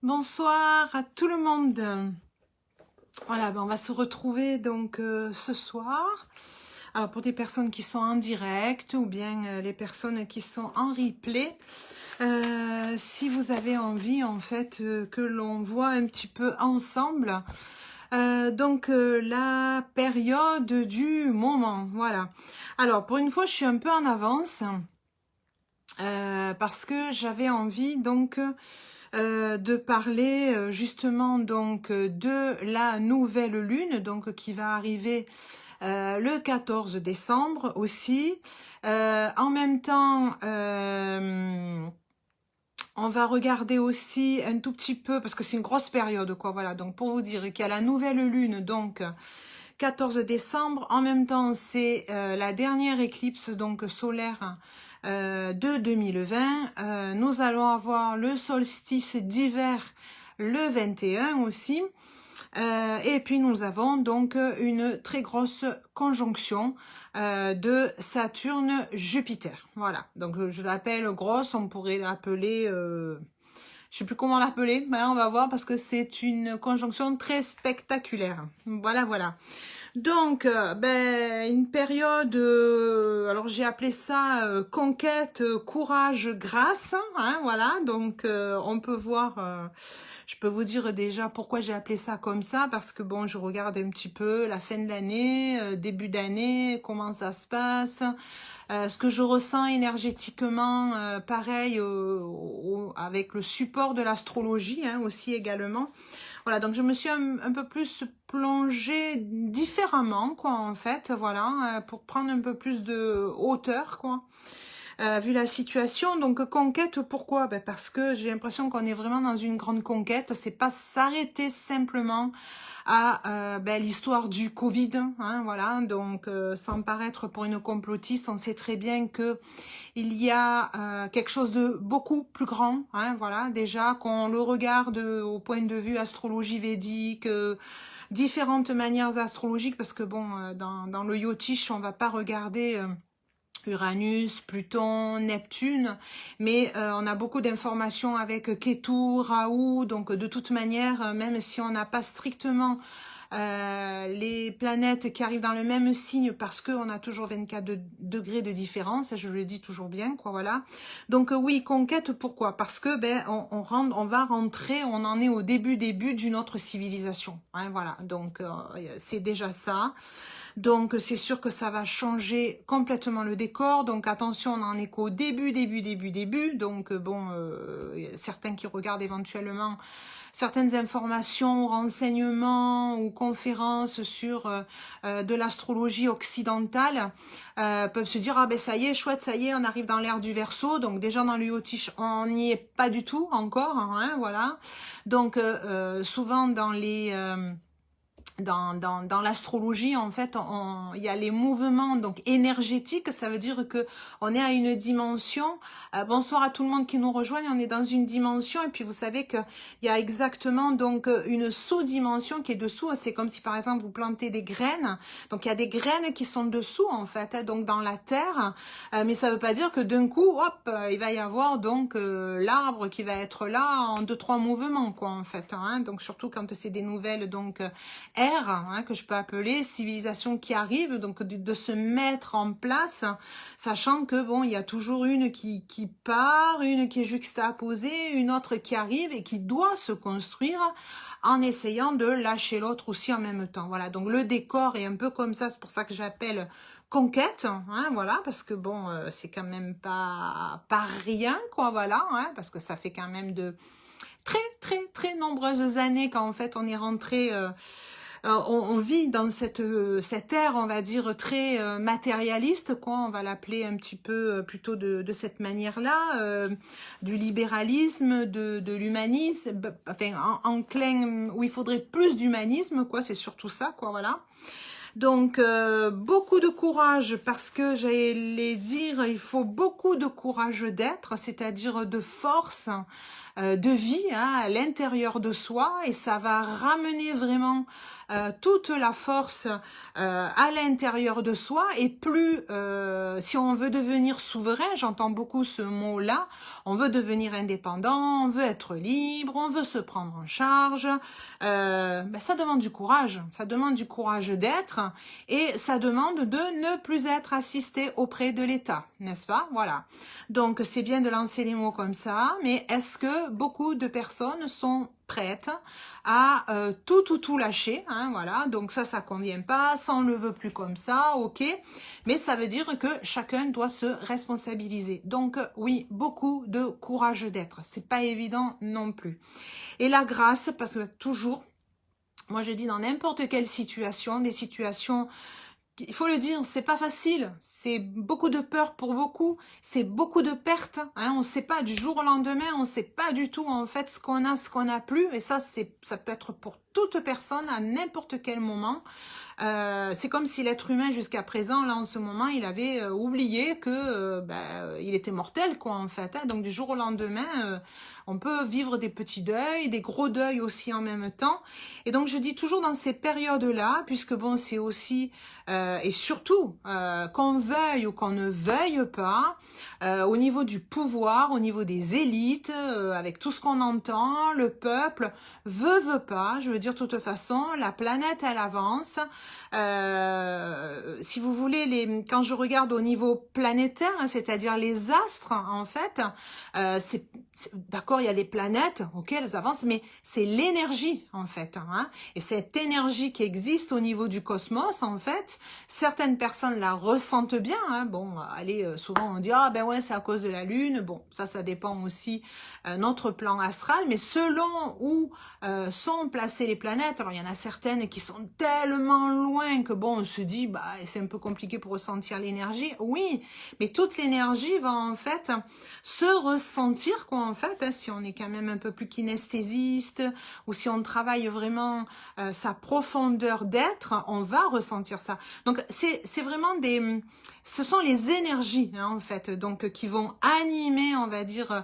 Bonsoir à tout le monde. Voilà, on va se retrouver donc ce soir. Alors pour des personnes qui sont en direct ou bien les personnes qui sont en replay, si vous avez envie en fait que l'on voit un petit peu ensemble, la période du moment. Voilà. Alors pour une fois, je suis un peu en avance parce que j'avais envie donc de parler justement donc de la nouvelle lune donc qui va arriver le 14 décembre aussi. En même temps, on va regarder aussi un tout petit peu parce que c'est une grosse période quoi. Voilà, donc pour vous dire qu'il y a la nouvelle lune donc 14 décembre. En même temps, c'est la dernière éclipse donc solaire de 2020. Nous allons avoir le solstice d'hiver le 21 aussi. Et puis nous avons donc une très grosse conjonction de Saturne-Jupiter. Voilà, donc je l'appelle grosse, on pourrait l'appeler... je sais plus comment l'appeler, mais on va voir parce que c'est une conjonction très spectaculaire. Voilà, voilà. Donc, une période, alors j'ai appelé ça conquête, courage, grâce, hein, voilà. Donc, on peut voir, je peux vous dire déjà pourquoi j'ai appelé ça comme ça, parce que bon, je regarde un petit peu la fin de l'année, début d'année, comment ça se passe. Ce que je ressens énergétiquement, pareil, avec le support de l'astrologie hein, aussi également. Voilà, donc je me suis un peu plus plongée différemment, quoi, en fait, voilà, pour prendre un peu plus de hauteur, quoi. Vu la situation, donc conquête, pourquoi? Parce que j'ai l'impression qu'on est vraiment dans une grande conquête. C'est pas s'arrêter simplement à l'histoire du Covid, hein, voilà. Donc sans paraître pour une complotiste, on sait très bien que il y a quelque chose de beaucoup plus grand, hein, voilà. Déjà qu'on le regarde au point de vue astrologie védique. Différentes manières astrologiques parce que bon dans le Yotish on va pas regarder Uranus, Pluton, Neptune, mais on a beaucoup d'informations avec Ketu, Rahu, donc de toute manière, même si on n'a pas strictement les planètes qui arrivent dans le même signe parce qu'on a toujours 24 degrés de différence, je le dis toujours bien, quoi, voilà. Donc oui, conquête, pourquoi? Parce que on va rentrer, on en est au début d'une autre civilisation, hein, voilà. Donc c'est déjà ça. Donc c'est sûr que ça va changer complètement le décor. Donc attention, on en est qu'au début. Donc y a certains qui regardent éventuellement certaines informations, renseignements ou conférences sur de l'astrologie occidentale peuvent se dire ah ben ça y est, chouette, ça y est, on arrive dans l'ère du Verseau. Donc déjà dans le Yotish, on n'y est pas du tout encore, hein, voilà. Donc souvent dans l'astrologie, en fait, il y a les mouvements donc énergétiques. Ça veut dire que on est à une dimension. Bonsoir à tout le monde qui nous rejoint. On est dans une dimension et puis vous savez que il y a exactement donc une sous-dimension qui est dessous. C'est comme si par exemple vous plantez des graines. Donc il y a des graines qui sont dessous en fait, hein, donc dans la terre. Mais ça veut pas dire que d'un coup, hop, il va y avoir donc l'arbre qui va être là en 2-3 mouvements quoi en fait. Hein. Donc surtout quand c'est des nouvelles donc ère, hein, que je peux appeler civilisation qui arrive, donc de se mettre en place, sachant que bon, il y a toujours une qui part, une qui est juxtaposée, une autre qui arrive et qui doit se construire en essayant de lâcher l'autre aussi en même temps. Voilà, donc le décor est un peu comme ça, c'est pour ça que j'appelle conquête, hein, voilà, parce que bon, c'est quand même pas rien, quoi, voilà, hein, parce que ça fait quand même de très nombreuses années qu'en fait on est rentré on vit dans cette ère, on va dire, très matérialiste, quoi. On va l'appeler un petit peu plutôt de cette manière-là, du libéralisme, de l'humanisme, enfin, enclin où il faudrait plus d'humanisme, quoi. C'est surtout ça, quoi, voilà. Donc, beaucoup de courage parce que j'allais dire, il faut beaucoup de courage d'être, c'est-à-dire de force, de vie hein, à l'intérieur de soi et ça va ramener vraiment toute la force à l'intérieur de soi et plus, si on veut devenir souverain, j'entends beaucoup ce mot-là, on veut devenir indépendant, on veut être libre, on veut se prendre en charge, ben ça demande du courage, ça demande du courage d'être et ça demande de ne plus être assisté auprès de l'État, n'est-ce pas? Voilà. Donc c'est bien de lancer les mots comme ça, mais est-ce que beaucoup de personnes sont prêtes à tout lâcher, hein, voilà, donc ça convient pas, ça on ne le veut plus comme ça, ok, mais ça veut dire que chacun doit se responsabiliser, donc oui, beaucoup de courage d'être, c'est pas évident non plus, et la grâce, parce que toujours, moi je dis dans n'importe quelle situation, des situations il faut le dire, c'est pas facile, c'est beaucoup de peur pour beaucoup, c'est beaucoup de pertes, hein, on sait pas du jour au lendemain, on sait pas du tout en fait ce qu'on a plus, et ça peut être pour toute personne à n'importe quel moment. C'est comme si l'être humain jusqu'à présent, là en ce moment, il avait oublié que il était mortel quoi en fait. Hein. Donc du jour au lendemain, on peut vivre des petits deuils, des gros deuils aussi en même temps. Et donc je dis toujours dans ces périodes-là, puisque bon c'est aussi et surtout qu'on veuille ou qu'on ne veuille pas, au niveau du pouvoir, au niveau des élites, avec tout ce qu'on entend, le peuple veut pas, je veux dire de toute façon, la planète elle avance. Si vous voulez, quand je regarde au niveau planétaire, hein, c'est-à-dire les astres, en fait, d'accord, il y a les planètes, ok, elles avancent, mais c'est l'énergie, en fait. Hein, et cette énergie qui existe au niveau du cosmos, en fait, certaines personnes la ressentent bien. Hein, bon, allez, souvent on dit, ah ben ouais, c'est à cause de la Lune. Bon, ça dépend aussi notre plan astral, mais selon où sont placées les planètes, alors il y en a certaines qui sont tellement loin que bon, on se dit, bah c'est un peu compliqué pour ressentir l'énergie. Oui, mais toute l'énergie va en fait se ressentir quoi en fait, hein, si on est quand même un peu plus kinesthésiste ou si on travaille vraiment sa profondeur d'être, on va ressentir ça. Donc c'est vraiment ce sont les énergies hein, en fait, donc qui vont animer, on va dire,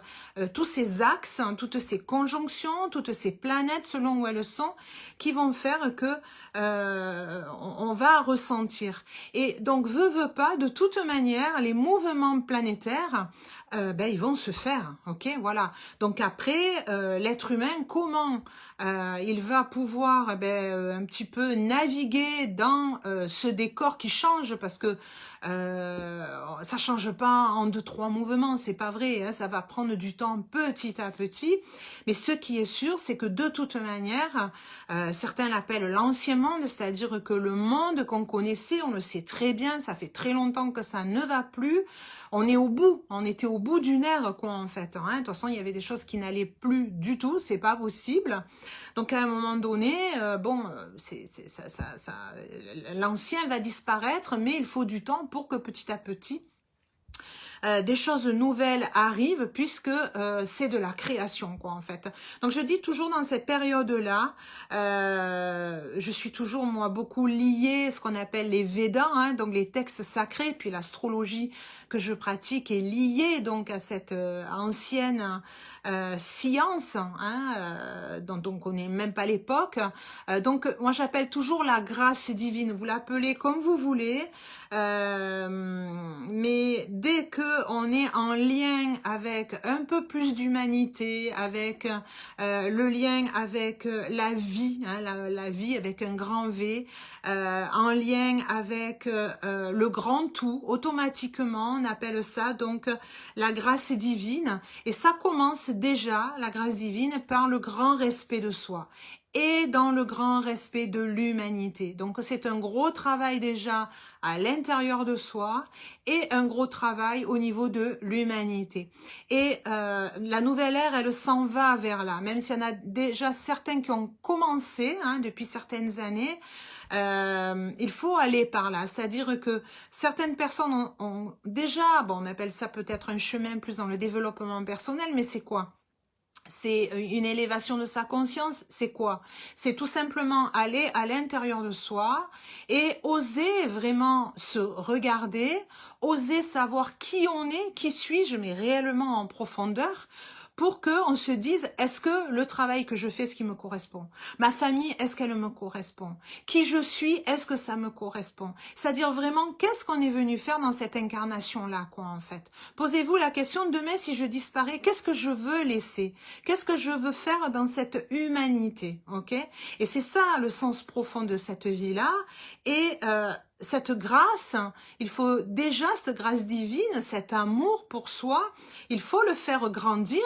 tous ces axes, hein, toutes ces conjonctions, toutes ces planètes selon où elles sont, qui vont faire que on va ressentir. Et donc veut pas, de toute manière, les mouvements planétaires, ils vont se faire, ok, voilà. Donc après, l'être humain, comment il va pouvoir un petit peu naviguer dans ce décor qui change parce que ça change pas en 2-3 mouvements, c'est pas vrai, hein, ça va prendre du temps petit à petit, mais ce qui est sûr, c'est que de toute manière, certains l'appellent l'ancien monde, c'est-à-dire que le monde qu'on connaissait, on le sait très bien, ça fait très longtemps que ça ne va plus, on est au bout, on était au bout d'une ère quoi en fait, hein. De toute façon il y avait des choses qui n'allaient plus du tout, c'est pas possible, donc à un moment donné, l'ancien va disparaître, mais il faut du temps pour que petit à petit des choses nouvelles arrivent puisque c'est de la création quoi en fait. Donc je dis toujours dans cette période-là, je suis toujours moi beaucoup liée ce qu'on appelle les Védas, hein, donc les textes sacrés, puis l'astrologie que je pratique est liée donc à cette ancienne science, hein, dont on connaît même pas l'époque. Donc moi j'appelle toujours la grâce divine, vous l'appelez comme vous voulez, mais dès que on est en lien avec un peu plus d'humanité, avec le lien avec la vie, hein, la vie avec un grand V, en lien avec le grand tout, automatiquement on appelle ça donc la grâce divine, et ça commence déjà, la grâce divine, par le grand respect de soi et dans le grand respect de l'humanité. Donc c'est un gros travail déjà à l'intérieur de soi et un gros travail au niveau de l'humanité. Et la nouvelle ère, elle s'en va vers là, même s'il y en a déjà certains qui ont commencé hein, depuis certaines années. Il faut aller par là, c'est-à-dire que certaines personnes ont déjà, bon, on appelle ça peut-être un chemin plus dans le développement personnel, mais c'est quoi? c'est une élévation de sa conscience, c'est quoi? C'est tout simplement aller à l'intérieur de soi et oser vraiment se regarder, oser savoir qui on est, qui suis-je, mais réellement en profondeur, pour qu'on se dise, est-ce que le travail que je fais, est-ce qui me correspond? Ma famille, est-ce qu'elle me correspond? Qui je suis, est-ce que ça me correspond? C'est-à-dire vraiment, qu'est-ce qu'on est venu faire dans cette incarnation-là, quoi, en fait? Posez-vous la question, demain, si je disparais, qu'est-ce que je veux laisser? Qu'est-ce que je veux faire dans cette humanité, ok? Et c'est ça, le sens profond de cette vie-là. Et cette grâce, il faut déjà cette grâce divine, cet amour pour soi, il faut le faire grandir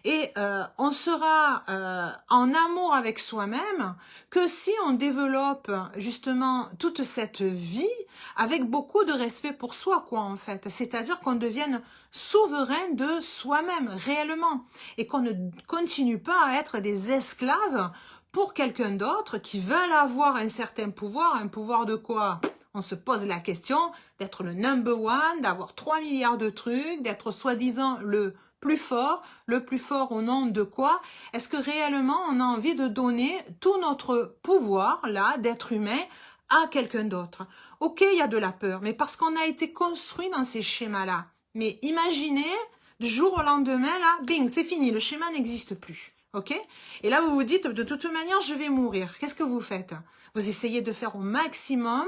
et on sera en amour avec soi-même que si on développe justement toute cette vie avec beaucoup de respect pour soi, quoi, en fait. C'est-à-dire qu'on devienne souverain de soi-même, réellement, et qu'on ne continue pas à être des esclaves pour quelqu'un d'autre qui veulent avoir un certain pouvoir. Un pouvoir de quoi? On se pose la question d'être le number one, d'avoir 3 milliards de trucs, d'être soi-disant le plus fort au nom de quoi? Est-ce que réellement on a envie de donner tout notre pouvoir, là, d'être humain, à quelqu'un d'autre? Ok, il y a de la peur, mais parce qu'on a été construit dans ces schémas-là. Mais imaginez, du jour au lendemain, là, bing, c'est fini, le schéma n'existe plus. Ok? Et là, vous vous dites, de toute manière, je vais mourir. Qu'est-ce que vous faites? Vous essayez de faire au maximum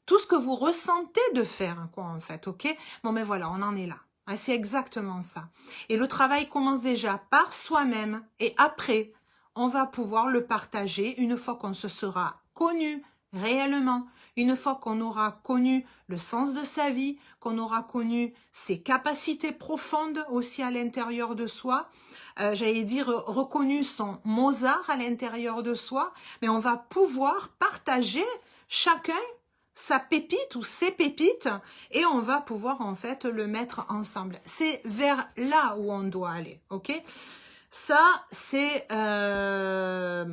tout ce que vous ressentez de faire, quoi, en fait, ok? Bon, mais voilà, on en est là. C'est exactement ça. Et le travail commence déjà par soi-même et après, on va pouvoir le partager une fois qu'on se sera connu réellement, une fois qu'on aura connu le sens de sa vie, qu'on aura connu ses capacités profondes aussi à l'intérieur de soi, j'allais dire reconnu son Mozart à l'intérieur de soi, mais on va pouvoir partager chacun sa pépite ou ses pépites et on va pouvoir en fait le mettre ensemble. C'est vers là où on doit aller, ok? Ça, c'est la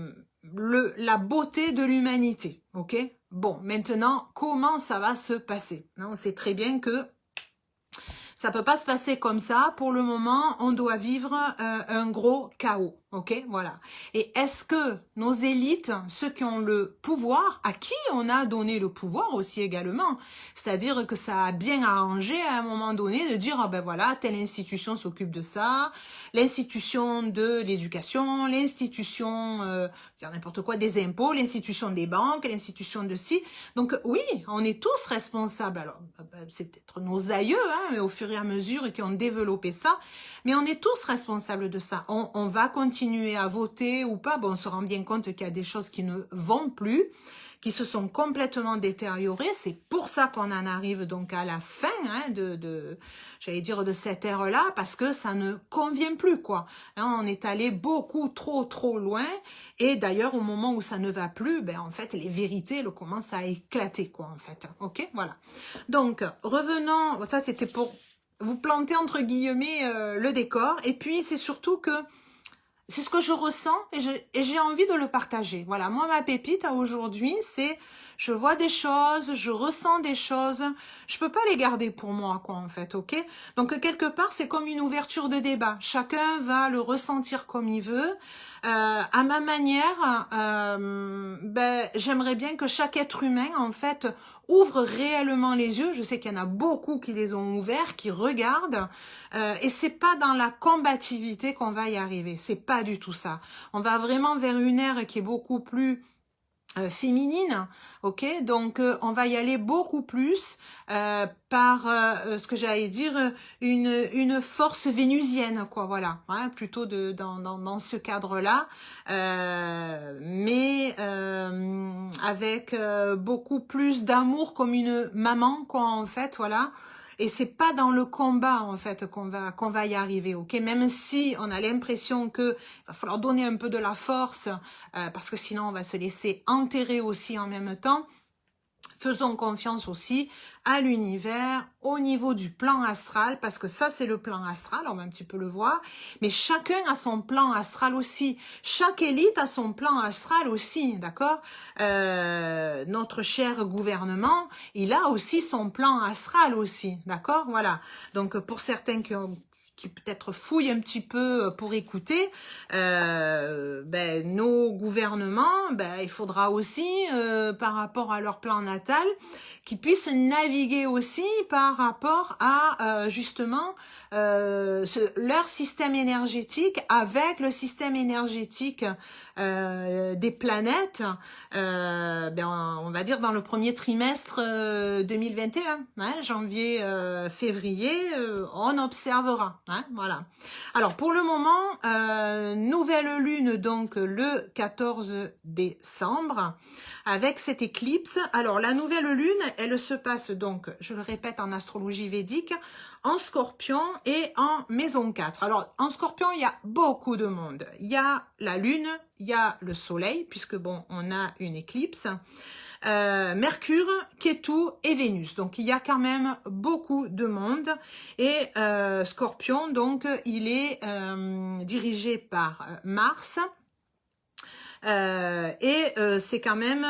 beauté de l'humanité, ok? Bon, maintenant, comment ça va se passer? On sait très bien que ça peut pas se passer comme ça. Pour le moment, on doit vivre un gros chaos. Ok, voilà. Et est-ce que nos élites, ceux qui ont le pouvoir, à qui on a donné le pouvoir aussi également, c'est-à-dire que ça a bien arrangé à un moment donné de dire, ah ben voilà, telle institution s'occupe de ça, l'institution de l'éducation, l'institution, dire n'importe quoi, des impôts, l'institution des banques, l'institution de ci. Donc oui, on est tous responsables. Alors, c'est peut-être nos aïeux, hein, au fur et à mesure qui ont développé ça, mais on est tous responsables de ça. On va continuer à voter ou pas, bon, on se rend bien compte qu'il y a des choses qui ne vont plus, qui se sont complètement détériorées. C'est pour ça qu'on en arrive donc à la fin hein, j'allais dire de cette ère-là, parce que ça ne convient plus, quoi. Hein, on est allé beaucoup trop loin, et d'ailleurs au moment où ça ne va plus, ben en fait les vérités elles commencent à éclater, quoi, en fait. Ok, voilà. Donc revenons, ça c'était pour vous planter entre guillemets le décor, et puis c'est surtout que c'est ce que je ressens et j'ai envie de le partager. Voilà, moi, ma pépite à aujourd'hui, c'est je vois des choses, je ressens des choses, je peux pas les garder pour moi, quoi, en fait, ok? Donc, quelque part, c'est comme une ouverture de débat. Chacun va le ressentir comme il veut. À ma manière, ben, j'aimerais bien que chaque être humain, en fait, ouvre réellement les yeux. Je sais qu'il y en a beaucoup qui les ont ouverts, qui regardent. Et c'est pas dans la combativité qu'on va y arriver. C'est pas du tout ça. On va vraiment vers une ère qui est beaucoup plus féminine, ok? Donc on va y aller beaucoup plus par ce que j'allais dire une force vénusienne, quoi, voilà, hein, plutôt dans ce cadre-là, mais avec beaucoup plus d'amour comme une maman, quoi, en fait, voilà. Et c'est pas dans le combat en fait qu'on va y arriver, ok? Même si on a l'impression que va falloir donner un peu de la force parce que sinon on va se laisser enterrer aussi en même temps. Faisons confiance aussi à l'univers, au niveau du plan astral, parce que ça c'est le plan astral, on va un petit peu le voir, mais chacun a son plan astral aussi, chaque élite a son plan astral aussi, d'accord? Notre cher gouvernement, il a aussi son plan astral aussi, d'accord? Voilà, donc pour certains qui ont qui peut-être fouillent un petit peu pour écouter, nos gouvernements, il faudra aussi, par rapport à leur plan natal, qu'ils puissent naviguer aussi par rapport à justement leur système énergétique avec le système énergétique des planètes, on va dire dans le premier trimestre 2021, hein, janvier, février, on observera, hein, voilà. Alors pour le moment, nouvelle lune donc le 14 décembre avec cette éclipse. Alors la nouvelle lune, elle se passe donc, je le répète, en astrologie védique, en Scorpion et en maison 4. Alors, en Scorpion, il y a beaucoup de monde. Il y a la Lune, il y a le Soleil, puisque bon, on a une éclipse, Mercure, Ketu et Vénus. Donc, il y a quand même beaucoup de monde. Et Scorpion, donc, il est dirigé par Mars. C'est quand même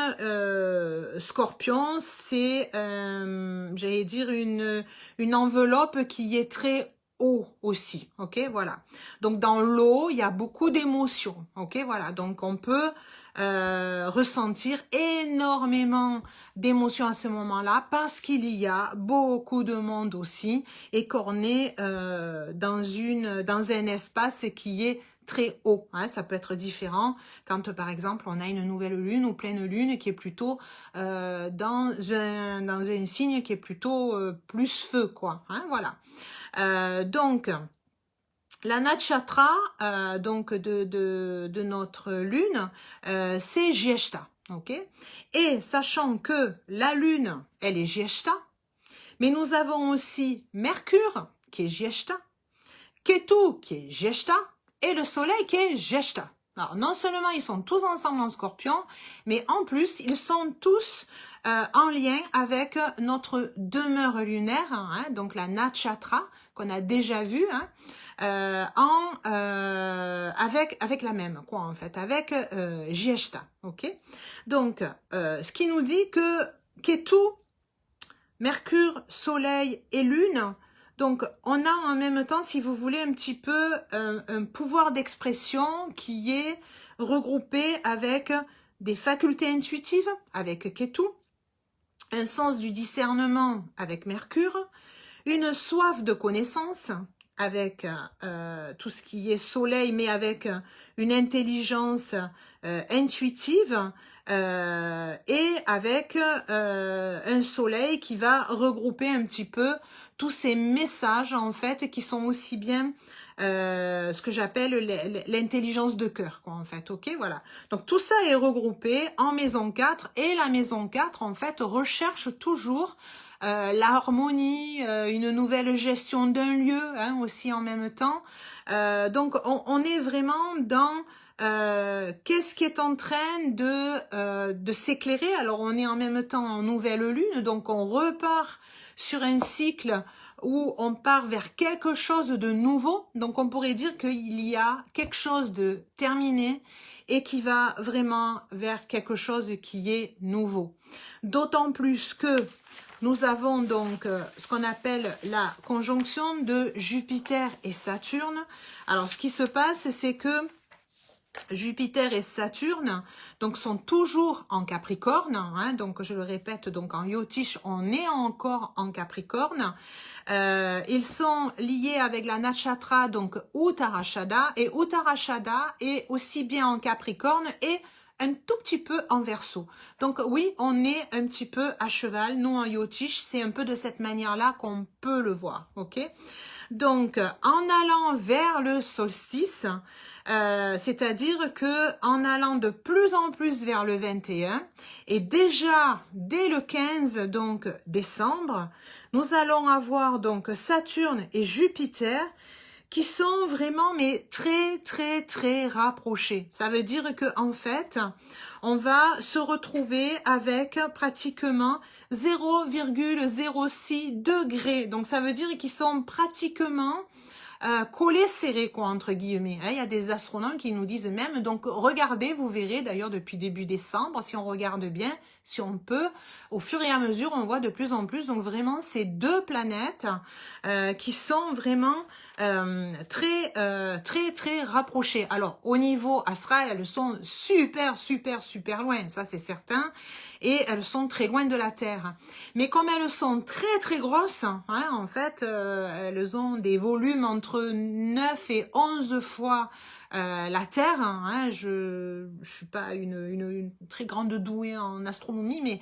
Scorpion, c'est j'allais dire une enveloppe qui est très haut aussi, ok, voilà. Donc dans l'eau, il y a beaucoup d'émotions, ok, voilà. Donc on peut ressentir énormément d'émotions à ce moment-là parce qu'il y a beaucoup de monde aussi et qu'on est dans un espace qui est très haut, hein, ça peut être différent quand par exemple on a une nouvelle lune ou pleine lune qui est plutôt dans un signe qui est plutôt plus feu, quoi, hein, voilà. Donc la nakshatra donc de notre lune, c'est Jyeshta, ok. Et sachant que la lune, elle est Jyeshta, mais nous avons aussi Mercure qui est Jyeshta, Ketu qui est Jyeshta, et le soleil qui est Jyeshta. Alors non seulement ils sont tous ensemble en Scorpion, mais en plus ils sont tous en lien avec notre demeure lunaire, hein, donc la nakshatra qu'on a déjà vu, hein, avec la même, quoi, en fait, avec Jyeshta, ok. Donc ce qui nous dit que Ketu, Mercure, Soleil et Lune. Donc, on a en même temps, si vous voulez, un petit peu un pouvoir d'expression qui est regroupé avec des facultés intuitives, avec Ketu, un sens du discernement avec Mercure, une soif de connaissance avec tout ce qui est Soleil, mais avec une intelligence intuitive, et avec un soleil qui va regrouper un petit peu tous ces messages en fait qui sont aussi bien ce que j'appelle l'intelligence de cœur, quoi, en fait, ok, voilà. Donc tout ça est regroupé en maison 4 et la maison 4 en fait recherche toujours l'harmonie, une nouvelle gestion d'un lieu, hein, aussi en même temps. Donc on est vraiment dans qu'est-ce qui est en train de s'éclairer. Alors on est en même temps en nouvelle lune, donc on repart sur un cycle où on part vers quelque chose de nouveau. Donc on pourrait dire qu'il y a quelque chose de terminé et qui va vraiment vers quelque chose qui est nouveau. D'autant plus que nous avons donc ce qu'on appelle la conjonction de Jupiter et Saturne. Alors ce qui se passe, c'est que Jupiter et Saturne donc sont toujours en Capricorne, hein, donc je le répète, donc en Yotish on est encore en Capricorne. Ils sont liés avec la nakshatra donc Uttarashada, et Uttarashada est aussi bien en Capricorne et un tout petit peu en Verseau. Donc oui, on est un petit peu à cheval. Nous en Yotish, c'est un peu de cette manière-là qu'on peut le voir, ok. Donc en allant vers le solstice, c'est-à-dire que en allant de plus en plus vers le 21 et déjà dès le 15 donc décembre, nous allons avoir donc Saturne et Jupiter qui sont vraiment mais très rapprochés. Ça veut dire que en fait, on va se retrouver avec pratiquement 0,06 degrés. Donc ça veut dire qu'ils sont pratiquement collés serrés, quoi, entre guillemets. Il y a des astronomes qui nous disent même, donc regardez, vous verrez d'ailleurs depuis début décembre, si on regarde bien, si on peut, au fur et à mesure, on voit de plus en plus, donc vraiment ces deux planètes qui sont vraiment très rapprochées. Alors, au niveau astral, elles sont super loin, ça c'est certain. Et elles sont très loin de la Terre. Mais comme elles sont très grosses, hein, en fait, elles ont des volumes entre 9 et 11 fois la Terre. Hein, je suis pas une très grande douée en astronomie, mais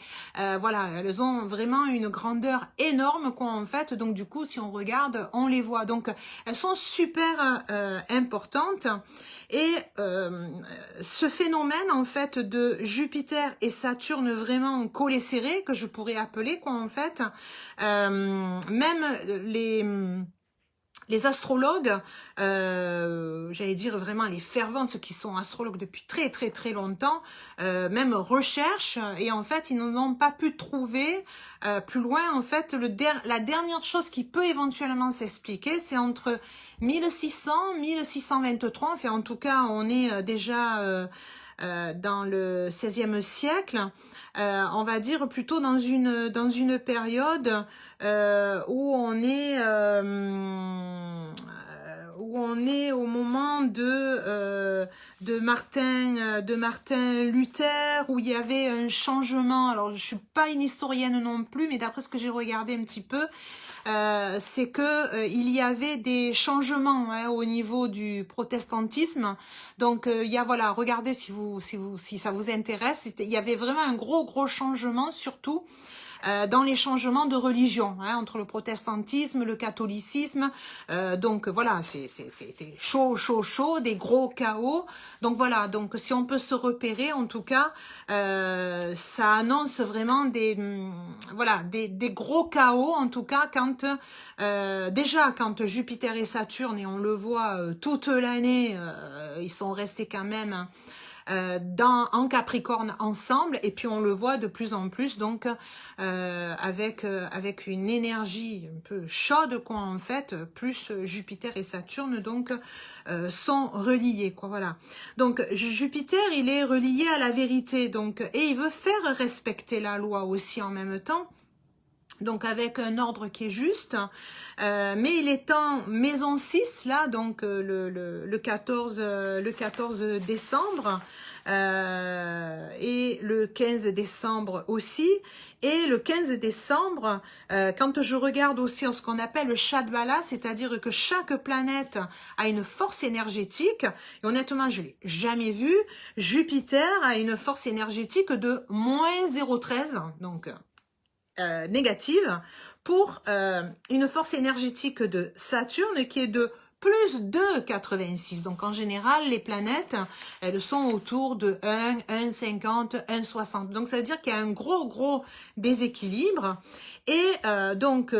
voilà, elles ont vraiment une grandeur énorme, quoi, en fait. Donc du coup, si on regarde, on les voit. Donc elles sont super importantes. Et ce phénomène, en fait, de Jupiter et Saturne vraiment collés serrés, que je pourrais appeler, quoi, en fait, même les astrologues, j'allais dire vraiment les fervents, ceux qui sont astrologues depuis très longtemps, même recherchent, et en fait ils n'ont pas pu trouver plus loin. En fait, la dernière chose qui peut éventuellement s'expliquer, c'est entre 1600 1623, enfin en tout cas on est déjà dans le XVIe siècle, on va dire plutôt dans une période où on est au moment de Martin Luther, où il y avait un changement. Alors je suis pas une historienne non plus, mais d'après ce que j'ai regardé un petit peu, c'est que il y avait des changements, hein, au niveau du protestantisme. Donc il y a, voilà, regardez si ça vous intéresse. Il y avait vraiment un gros changement, surtout dans les changements de religion, hein, entre le protestantisme, le catholicisme. Donc voilà, c'est chaud, des gros chaos. Donc voilà, donc si on peut se repérer, en tout cas, ça annonce vraiment voilà, des gros chaos, en tout cas, quand déjà quand Jupiter et Saturne, et on le voit toute l'année, ils sont restés quand même en Capricorne ensemble, et puis on le voit de plus en plus, donc avec une énergie un peu chaude, quoi, en fait, plus Jupiter et Saturne donc sont reliés, quoi, voilà. Donc Jupiter, il est relié à la vérité, donc, et il veut faire respecter la loi aussi en même temps, donc avec un ordre qui est juste, mais il est en maison 6 là, donc le 14 décembre, et le 15 décembre aussi. Et le 15 décembre, quand je regarde aussi en ce qu'on appelle le Shadbala, c'est-à-dire que chaque planète a une force énergétique, et honnêtement je l'ai jamais vu, Jupiter a une force énergétique de moins 0,13, donc négative, pour une force énergétique de Saturne qui est de plus de 86. Donc en général, les planètes, elles sont autour de 1, 1,50, 1,60. Donc ça veut dire qu'il y a un gros déséquilibre. Et donc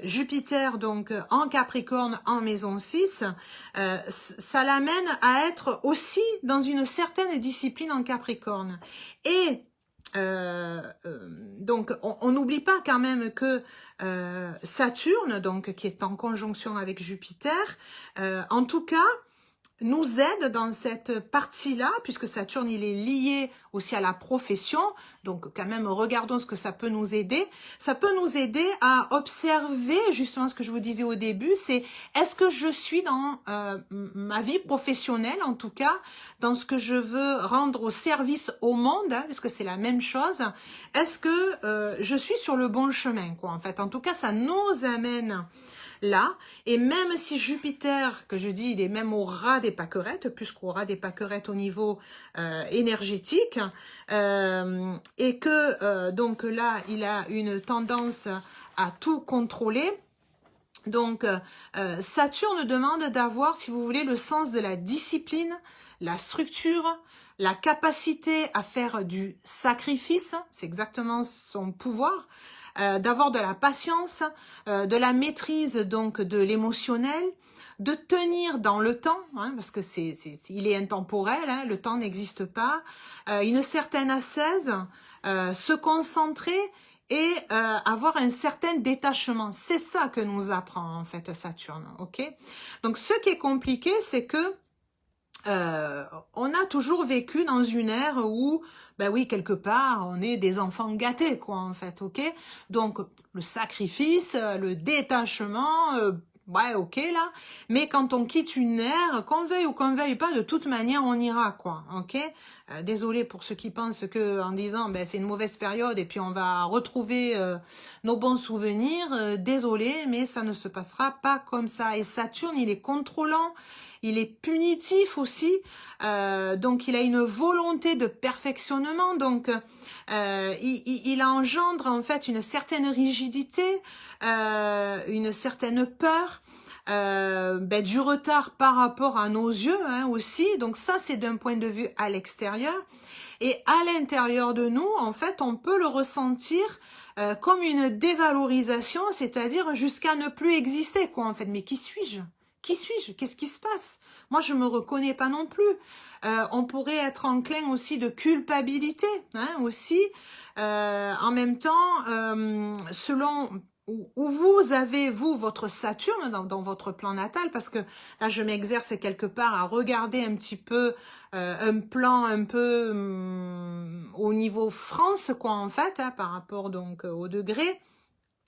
Jupiter, donc en Capricorne, en maison 6, ça l'amène à être aussi dans une certaine discipline en Capricorne. Et donc on n'oublie pas quand même que Saturne, donc qui est en conjonction avec Jupiter, en tout cas nous aide dans cette partie-là, puisque Saturne, il est lié aussi à la profession. Donc, quand même, regardons ce que ça peut nous aider. Ça peut nous aider à observer, justement, ce que je vous disais au début, c'est est-ce que je suis dans ma vie professionnelle, en tout cas, dans ce que je veux rendre au service au monde, hein, puisque c'est la même chose. Est-ce que je suis sur le bon chemin, quoi, en fait. En tout cas, ça nous amène là, et même si Jupiter, que je dis, il est même au ras des pâquerettes, puisqu'au ras des pâquerettes au niveau énergétique, et que donc là, il a une tendance à tout contrôler. Donc Saturne demande d'avoir, si vous voulez, le sens de la discipline, la structure, la capacité à faire du sacrifice, c'est exactement son pouvoir, d'avoir de la patience, de la maîtrise donc de l'émotionnel, de tenir dans le temps, hein, parce que il est intemporel, hein, le temps n'existe pas, une certaine ascèse, se concentrer et avoir un certain détachement. C'est ça que nous apprend en fait Saturne, ok? Donc ce qui est compliqué, c'est que on a toujours vécu dans une ère où, ben oui, quelque part, on est des enfants gâtés, quoi, en fait, ok? Donc, le sacrifice, le détachement, ouais, ok là, mais quand on quitte une ère, qu'on veuille ou qu'on veuille pas, de toute manière, on ira, quoi, ok. Désolé pour ceux qui pensent que en disant, ben c'est une mauvaise période et puis on va retrouver nos bons souvenirs, désolé, mais ça ne se passera pas comme ça. Et Saturne, il est contrôlant, il est punitif aussi, donc il a une volonté de perfectionnement, donc il engendre en fait une certaine rigidité, une certaine peur, du retard par rapport à nos yeux hein, aussi. Donc ça, c'est d'un point de vue à l'extérieur. Et à l'intérieur de nous, en fait, on peut le ressentir comme une dévalorisation, c'est-à-dire jusqu'à ne plus exister, quoi, en fait. Mais qui suis-je? Qui suis-je? Qu'est-ce qui se passe? Moi, je me reconnais pas non plus. On pourrait être enclin aussi de culpabilité, hein, aussi. En même temps, selon où vous avez, vous, votre Saturne dans votre plan natal, parce que là, je m'exerce quelque part à regarder un petit peu un plan un peu au niveau France, quoi, en fait, hein, par rapport donc au degré.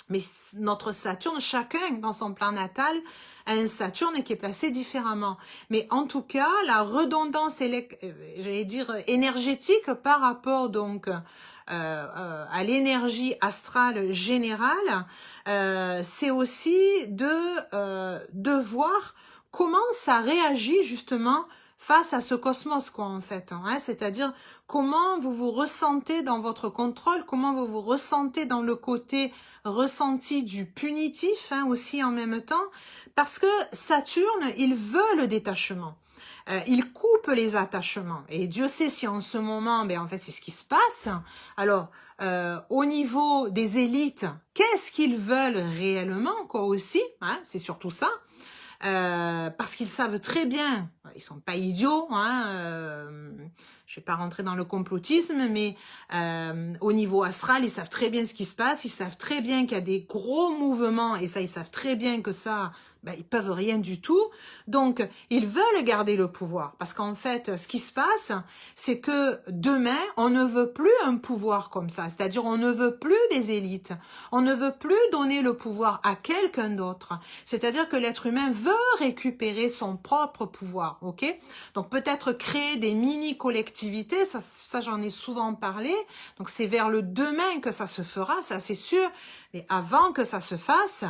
Mais notre Saturne, chacun dans son plan natal a un Saturne qui est placé différemment. Mais en tout cas, la redondance, j'allais dire énergétique par rapport donc à l'énergie astrale générale, c'est aussi de voir comment ça réagit justement face à ce cosmos, quoi, en fait. Hein, c'est-à-dire comment vous vous ressentez dans votre contrôle, comment vous vous ressentez dans le côté ressenti du punitif, hein, aussi en même temps, parce que Saturne, il veut le détachement. Il coupe les attachements. Et Dieu sait si en ce moment, en fait, c'est ce qui se passe. Alors, au niveau des élites, qu'est-ce qu'ils veulent réellement, quoi, aussi, hein, c'est surtout ça. Parce qu'ils savent très bien, ils sont pas idiots, hein, je vais pas rentrer dans le complotisme, mais au niveau astral, ils savent très bien ce qui se passe, ils savent très bien qu'il y a des gros mouvements, et ça, ils savent très bien que ça, ils peuvent rien du tout. Donc, ils veulent garder le pouvoir, parce qu'en fait, ce qui se passe, c'est que demain, on ne veut plus un pouvoir comme ça, c'est-à-dire on ne veut plus des élites, on ne veut plus donner le pouvoir à quelqu'un d'autre, c'est-à-dire que l'être humain veut récupérer son propre pouvoir, ok? Donc peut-être créer des mini-collectivités, ça j'en ai souvent parlé, donc c'est vers le demain que ça se fera, ça c'est sûr, mais avant que ça se fasse,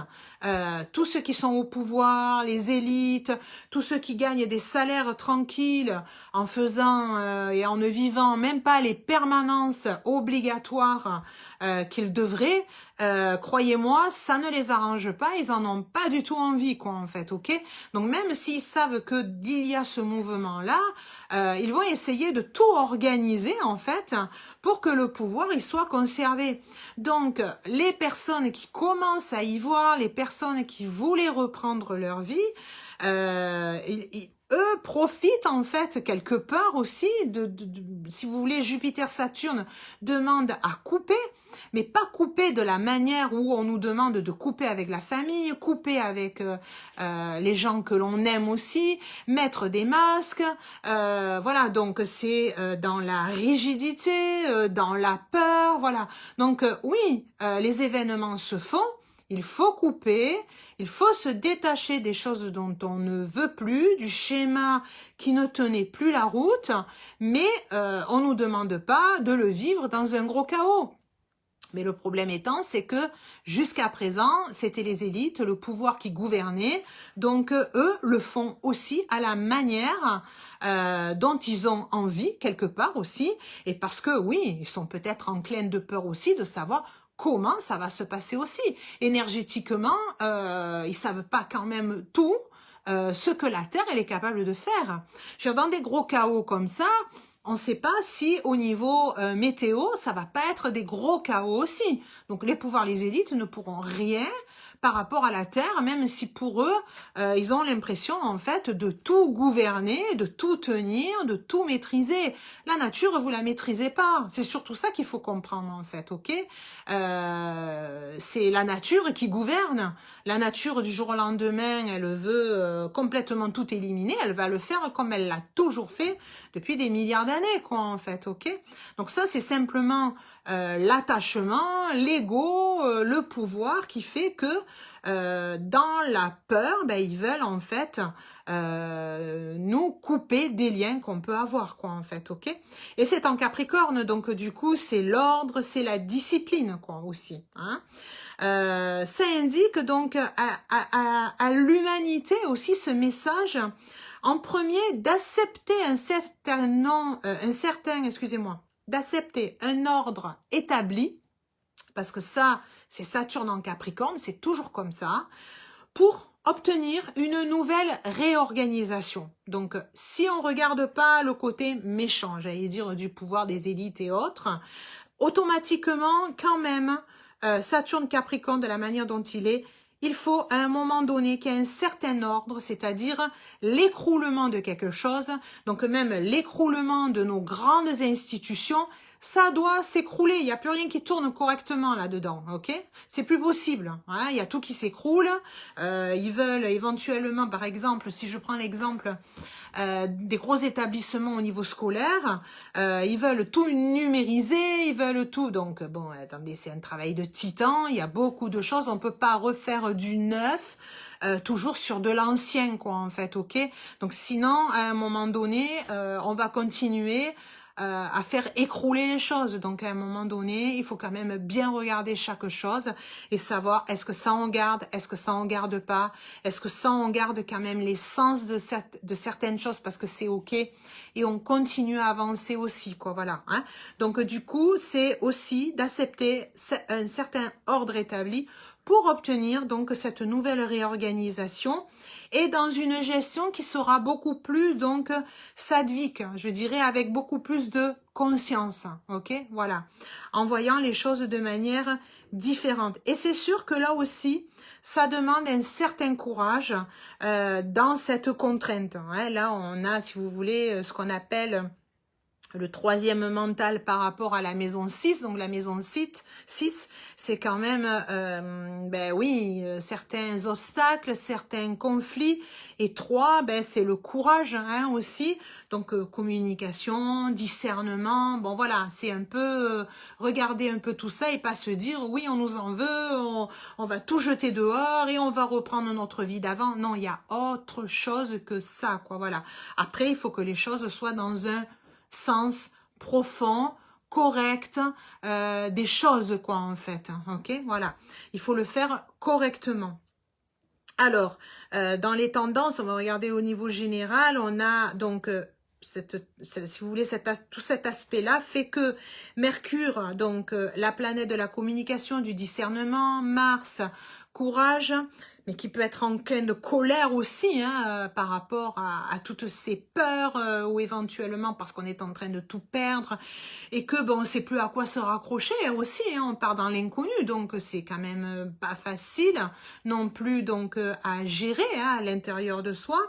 tous ceux qui sont au pouvoir, les élites, tous ceux qui gagnent des salaires tranquilles en faisant et en ne vivant même pas les permanences obligatoires qu'ils devraient, croyez-moi, ça ne les arrange pas, ils en ont pas du tout envie, quoi, en fait, ok? Donc même s'ils savent que il y a ce mouvement-là, ils vont essayer de tout organiser, en fait, pour que le pouvoir, il soit conservé. Donc, les personnes qui commencent à y voir, les personnes qui voulaient reprendre leur vie, eux profitent en fait quelque part aussi si vous voulez, Jupiter-Saturne demande à couper, mais pas couper de la manière où on nous demande de couper avec la famille, couper avec les gens que l'on aime aussi, mettre des masques, voilà, donc c'est dans la rigidité, dans la peur, voilà. Donc oui, les événements se font, il faut couper, il faut se détacher des choses dont on ne veut plus, du schéma qui ne tenait plus la route, mais on ne nous demande pas de le vivre dans un gros chaos. Mais le problème étant, c'est que jusqu'à présent, c'était les élites, le pouvoir qui gouvernait, donc eux le font aussi à la manière dont ils ont envie, quelque part aussi, et parce que oui, ils sont peut-être enclins de peur aussi de savoir comment ça va se passer aussi. Énergétiquement, ils savent pas quand même tout ce que la Terre elle est capable de faire. Je veux dire, dans des gros chaos comme ça, on ne sait pas si au niveau météo, ça va pas être des gros chaos aussi. Donc les pouvoirs, les élites ne pourront rien par rapport à la Terre, même si pour eux, ils ont l'impression en fait de tout gouverner, de tout tenir, de tout maîtriser. La nature, vous la maîtrisez pas. C'est surtout ça qu'il faut comprendre en fait, ok? C'est la nature qui gouverne. La nature du jour au lendemain, elle veut complètement tout éliminer. Elle va le faire comme elle l'a toujours fait depuis des milliards d'années, quoi, en fait, ok? Donc ça, c'est simplement l'attachement, l'ego, le pouvoir qui fait que dans la peur, ben, ils veulent en fait nous couper des liens qu'on peut avoir, quoi, en fait, ok? Et c'est en Capricorne, donc du coup, c'est l'ordre, c'est la discipline, quoi, aussi, hein? Ça indique donc à l'humanité aussi ce message, en premier, d'accepter excusez-moi, d'accepter un ordre établi, parce que ça, c'est Saturne en Capricorne, c'est toujours comme ça, pour obtenir une nouvelle réorganisation. Donc, si on regarde pas le côté méchant, j'allais dire du pouvoir des élites et autres, automatiquement, quand même, Saturne Capricorne, de la manière dont il faut à un moment donné qu'il y ait un certain ordre, c'est-à-dire l'écroulement de quelque chose, donc même l'écroulement de nos grandes institutions, ça doit s'écrouler, il n'y a plus rien qui tourne correctement là-dedans, ok? C'est plus possible, hein? Il y a tout qui s'écroule, ils veulent éventuellement, par exemple, si je prends l'exemple des gros établissements au niveau scolaire, ils veulent tout numériser, ils veulent tout, donc bon, attendez, c'est un travail de titan, il y a beaucoup de choses, on peut pas refaire du neuf, toujours sur de l'ancien, quoi, en fait, ok? Donc sinon, à un moment donné, on va continuer à faire écrouler les choses. Donc à un moment donné, il faut quand même bien regarder chaque chose et savoir est-ce que ça on garde, est-ce que ça on garde pas, est-ce que ça on garde quand même l'essence de certaines choses parce que c'est ok et on continue à avancer aussi, quoi, voilà, hein. Donc du coup, c'est aussi d'accepter un certain ordre établi pour obtenir donc cette nouvelle réorganisation et dans une gestion qui sera beaucoup plus donc sadvique, je dirais avec beaucoup plus de conscience, ok, voilà, en voyant les choses de manière différente. Et c'est sûr que là aussi, ça demande un certain courage dans cette contrainte, hein. Là, on a, si vous voulez, ce qu'on appelle le troisième mental par rapport à la maison 6, donc la maison 6, c'est quand même, ben oui, certains obstacles, certains conflits, et 3, ben c'est le courage, hein, aussi, donc communication, discernement, bon voilà, c'est un peu regarder un peu tout ça et pas se dire, oui, on nous en veut, on va tout jeter dehors et on va reprendre notre vie d'avant. Non, il y a autre chose que ça, quoi, voilà. Après, il faut que les choses soient dans un sens profond, correct, des choses, quoi, en fait, ok, voilà, il faut le faire correctement. Alors, dans les tendances, on va regarder au niveau général, on a donc si vous voulez, tout cet aspect-là fait que Mercure, donc la planète de la communication, du discernement, Mars, courage, mais qui peut être enclin de colère aussi, hein, par rapport à toutes ces peurs, ou éventuellement parce qu'on est en train de tout perdre, et que bon, on sait plus à quoi se raccrocher aussi, hein, on part dans l'inconnu, donc c'est quand même pas facile non plus donc à gérer, hein, à l'intérieur de soi.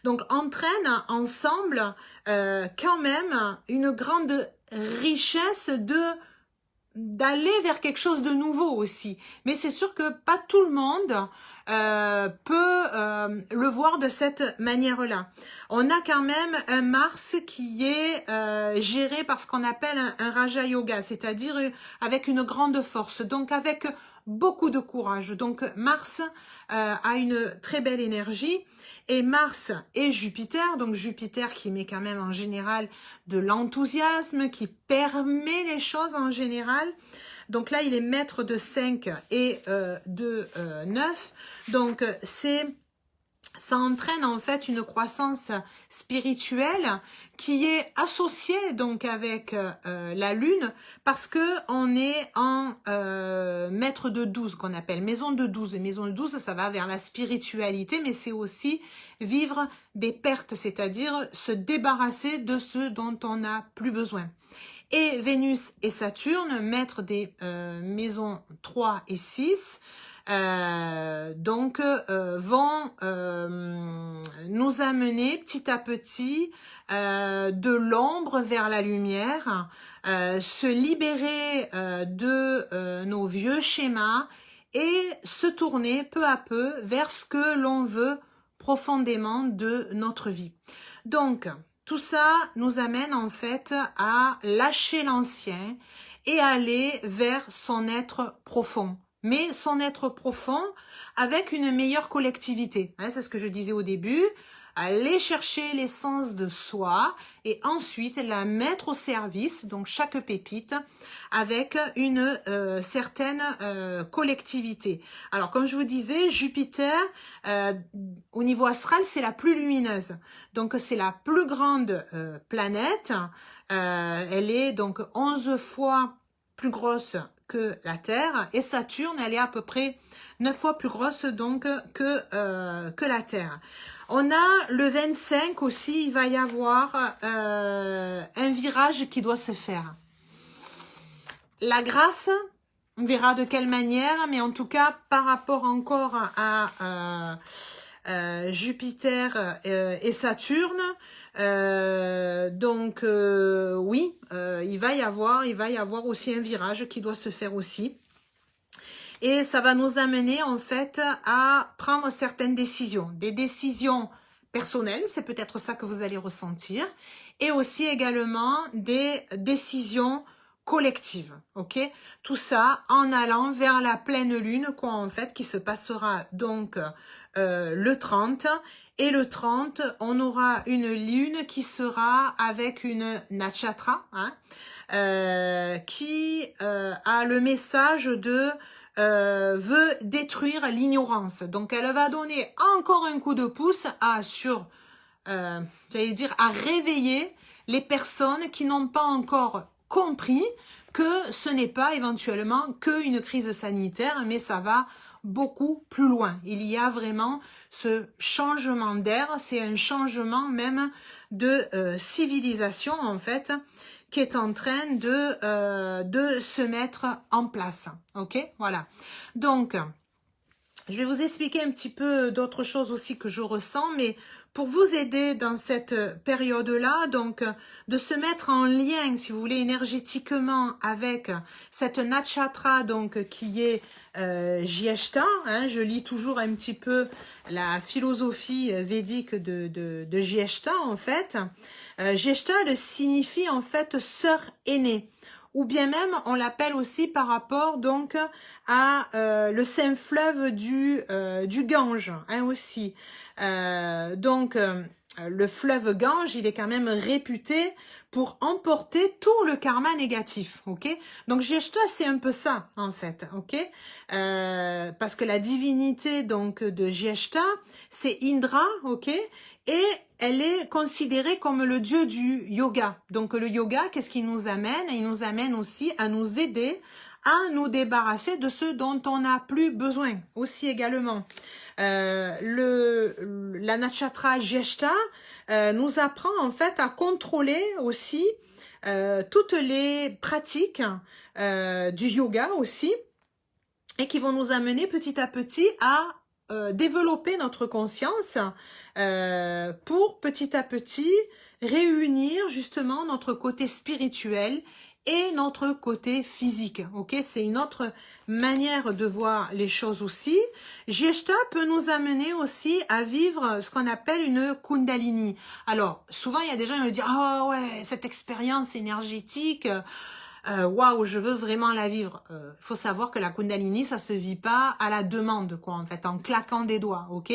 Donc entraîne ensemble quand même une grande richesse d'aller vers quelque chose de nouveau aussi. Mais c'est sûr que pas tout le monde peut le voir de cette manière-là. On a quand même un Mars qui est géré par ce qu'on appelle un Raja Yoga, c'est-à-dire avec une grande force, donc avec beaucoup de courage. Donc Mars a une très belle énergie. Et Mars et Jupiter, donc Jupiter qui met quand même en général de l'enthousiasme, qui permet les choses en général. Donc là, il est maître de 5 et de 9. Donc ça entraîne en fait une croissance spirituelle qui est associée donc avec la Lune parce que on est en maître de 12 qu'on appelle maison de 12. Et maison de 12, ça va vers la spiritualité, mais c'est aussi vivre des pertes, c'est-à-dire se débarrasser de ce dont on n'a plus besoin. Et Vénus et Saturne, maîtres des maisons 3 et 6, donc vont nous amener petit à petit de l'ombre vers la lumière, se libérer de nos vieux schémas et se tourner peu à peu vers ce que l'on veut profondément de notre vie. Donc, tout ça nous amène en fait à lâcher l'ancien et aller vers son être profond. mais son être profond avec une meilleure collectivité. Hein, c'est ce que je disais au début. Aller chercher l'essence de soi et ensuite la mettre au service, donc chaque pépite, avec une certaine collectivité. Alors comme je vous disais, Jupiter, au niveau astral, c'est la plus lumineuse. Donc c'est la plus grande planète. Elle est donc 11 fois plus grosse que la Terre, et Saturne, elle est à peu près 9 fois plus grosse donc que la Terre. On a le 25 aussi, il va y avoir un virage qui doit se faire. La grâce, on verra de quelle manière, mais en tout cas, par rapport encore à Jupiter et Saturne, oui, il va y avoir aussi un virage qui doit se faire aussi. Et ça va nous amener en fait à prendre certaines décisions. Des décisions personnelles, c'est peut-être ça que vous allez ressentir. Et aussi également des décisions collectives. Ok, tout ça en allant vers la pleine lune, quoi, en fait, qui se passera donc le 30. Et le 30, on aura une lune qui sera avec une nakshatra, hein, qui a le message de veut détruire l'ignorance. Donc elle va donner encore un coup de pouce à j'allais dire à réveiller les personnes qui n'ont pas encore compris que ce n'est pas éventuellement qu'une crise sanitaire, mais ça va beaucoup plus loin. Il y a vraiment ce changement d'air, c'est un changement même de civilisation en fait, qui est en train de se mettre en place. Ok, voilà. Donc, je vais vous expliquer un petit peu d'autres choses aussi que je ressens, mais pour vous aider dans cette période-là, donc de se mettre en lien, si vous voulez, énergétiquement avec cette nakshatra, donc qui est Jyeshta, hein, je lis toujours un petit peu la philosophie védique de Jyeshta en fait. Jyeshta, elle signifie en fait sœur aînée, ou bien même on l'appelle aussi par rapport donc à le saint fleuve du Gange, hein, aussi. Le fleuve Gange, il est quand même réputé pour emporter tout le karma négatif, ok? Donc Jyeshta, c'est un peu ça en fait, ok? Parce que la divinité donc de Jyeshta, c'est Indra, ok? Et elle est considérée comme le dieu du yoga. Donc le yoga, qu'est-ce qu'il nous amène? Il nous amène aussi à nous aider à nous débarrasser de ce dont on n'a plus besoin aussi également. La nakshatra Jyeshta nous apprend en fait à contrôler aussi toutes les pratiques du yoga aussi, et qui vont nous amener petit à petit à développer notre conscience pour petit à petit réunir justement notre côté spirituel et notre côté physique. Ok, c'est une autre manière de voir les choses aussi. Jyeshta peut nous amener aussi à vivre ce qu'on appelle une Kundalini. Alors, souvent, il y a des gens qui me disent « Ah ouais, cette expérience énergétique, waouh, je veux vraiment la vivre. » Faut savoir que la Kundalini, ça se vit pas à la demande, quoi, en fait, en claquant des doigts, ok?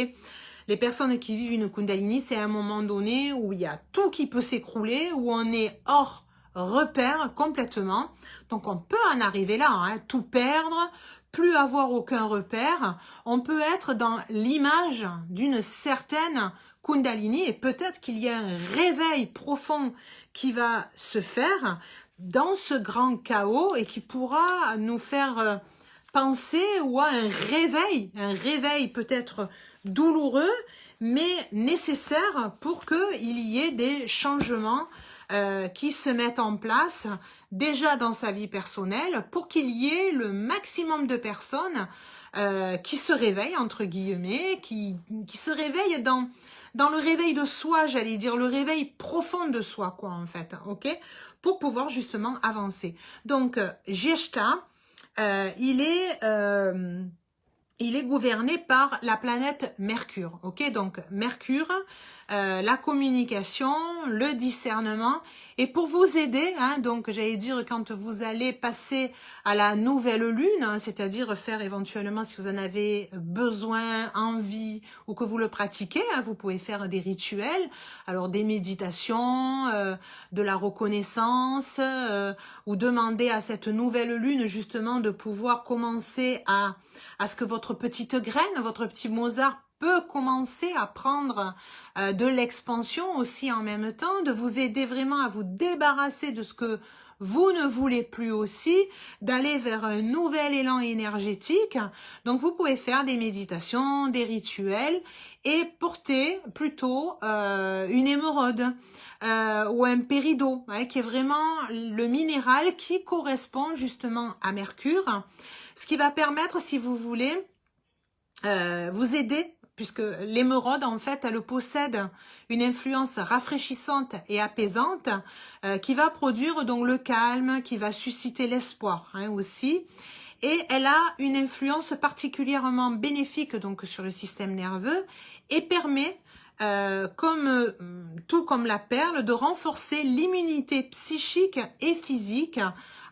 Les personnes qui vivent une Kundalini, c'est à un moment donné où il y a tout qui peut s'écrouler, où on est hors repère complètement. Donc on peut en arriver là, hein, tout perdre, plus avoir aucun repère. On peut être dans l'image d'une certaine Kundalini, et peut-être qu'il y a un réveil profond qui va se faire dans ce grand chaos et qui pourra nous faire penser ou à un réveil peut-être douloureux, mais nécessaire pour qu'il y ait des changements qui se mettent en place déjà dans sa vie personnelle, pour qu'il y ait le maximum de personnes qui se réveillent, entre guillemets, qui se réveillent dans le réveil de soi, j'allais dire, le réveil profond de soi, quoi, en fait, ok, pour pouvoir justement avancer. Donc, Jyeshta, il est gouverné par la planète Mercure, ok, donc Mercure, la communication, le discernement. Et pour vous aider, hein, donc j'allais dire quand vous allez passer à la nouvelle lune, hein, c'est-à-dire faire éventuellement si vous en avez besoin, envie ou que vous le pratiquez, hein, vous pouvez faire des rituels, alors des méditations, de la reconnaissance ou demander à cette nouvelle lune justement de pouvoir commencer à ce que votre petite graine, votre petit Mozart peut commencer à prendre de l'expansion aussi en même temps, de vous aider vraiment à vous débarrasser de ce que vous ne voulez plus aussi, d'aller vers un nouvel élan énergétique. Donc vous pouvez faire des méditations, des rituels et porter plutôt une émeraude ou un péridot, hein, qui est vraiment le minéral qui correspond justement à Mercure, ce qui va permettre, si vous voulez, vous aider, puisque l'émeraude, en fait, elle possède une influence rafraîchissante et apaisante qui va produire donc le calme, qui va susciter l'espoir, hein, aussi. Et elle a une influence particulièrement bénéfique donc sur le système nerveux et permet, tout comme la perle, de renforcer l'immunité psychique et physique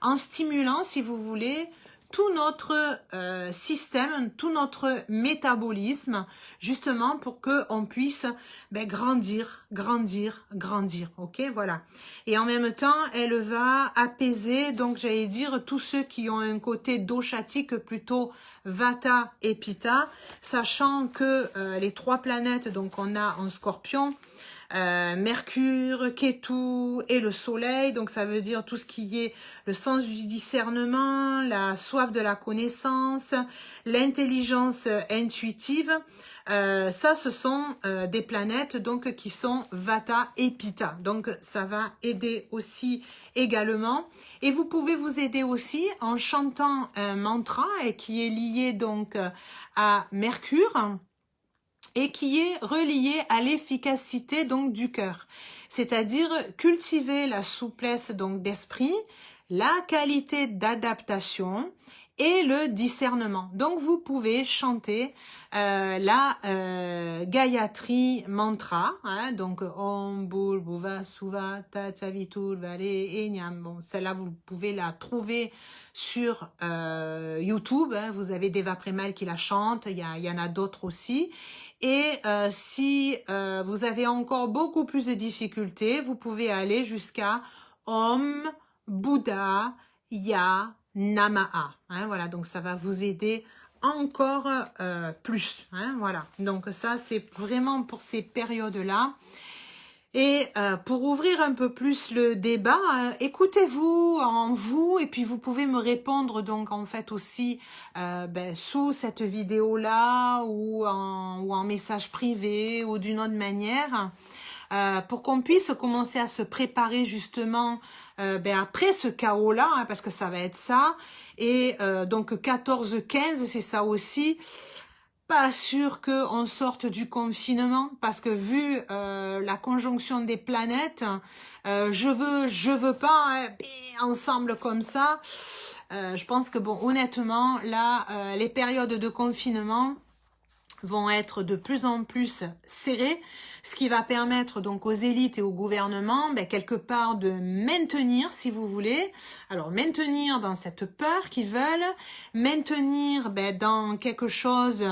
en stimulant, si vous voulez, tout notre système, tout notre métabolisme, justement pour que on puisse grandir, ok, voilà. Et en même temps, elle va apaiser, donc j'allais dire, tous ceux qui ont un côté doshatique plutôt Vata et Pitta, sachant que les trois planètes, donc on a en Scorpion, Mercure, Ketu et le Soleil, donc ça veut dire tout ce qui est le sens du discernement, la soif de la connaissance, l'intelligence intuitive. Ça, ce sont des planètes donc qui sont Vata et Pitta. Donc ça va aider aussi également. Et vous pouvez vous aider aussi en chantant un mantra et qui est lié donc à Mercure et qui est relié à l'efficacité donc du cœur, c'est-à-dire cultiver la souplesse donc d'esprit, la qualité d'adaptation et le discernement. Donc vous pouvez chanter la Gayatri mantra, hein, donc Om Bhur Bhuva Suva Tatsavitur Vare Enyam. Bon, celle-là vous pouvez la trouver sur YouTube, hein, vous avez Deva Premal qui la chante, il y en a d'autres aussi. Et si vous avez encore beaucoup plus de difficultés, vous pouvez aller jusqu'à Om Bouddha Ya Namaha. Hein, voilà, donc ça va vous aider encore plus. Hein, voilà, donc ça c'est vraiment pour ces périodes-là. Et pour ouvrir un peu plus le débat, écoutez-vous en vous et puis vous pouvez me répondre donc en fait aussi sous cette vidéo-là ou en message privé ou d'une autre manière pour qu'on puisse commencer à se préparer justement après ce chaos-là, hein, parce que ça va être ça. Et donc 14-15, c'est ça aussi. Pas sûr qu'on sorte du confinement parce que vu la conjonction des planètes, je veux pas, hein, ensemble comme ça. Je pense que bon, honnêtement, là, les périodes de confinement vont être de plus en plus serrées, ce qui va permettre donc aux élites et au gouvernement quelque part de maintenir, si vous voulez, alors maintenir dans cette peur qu'ils veulent, maintenir dans quelque chose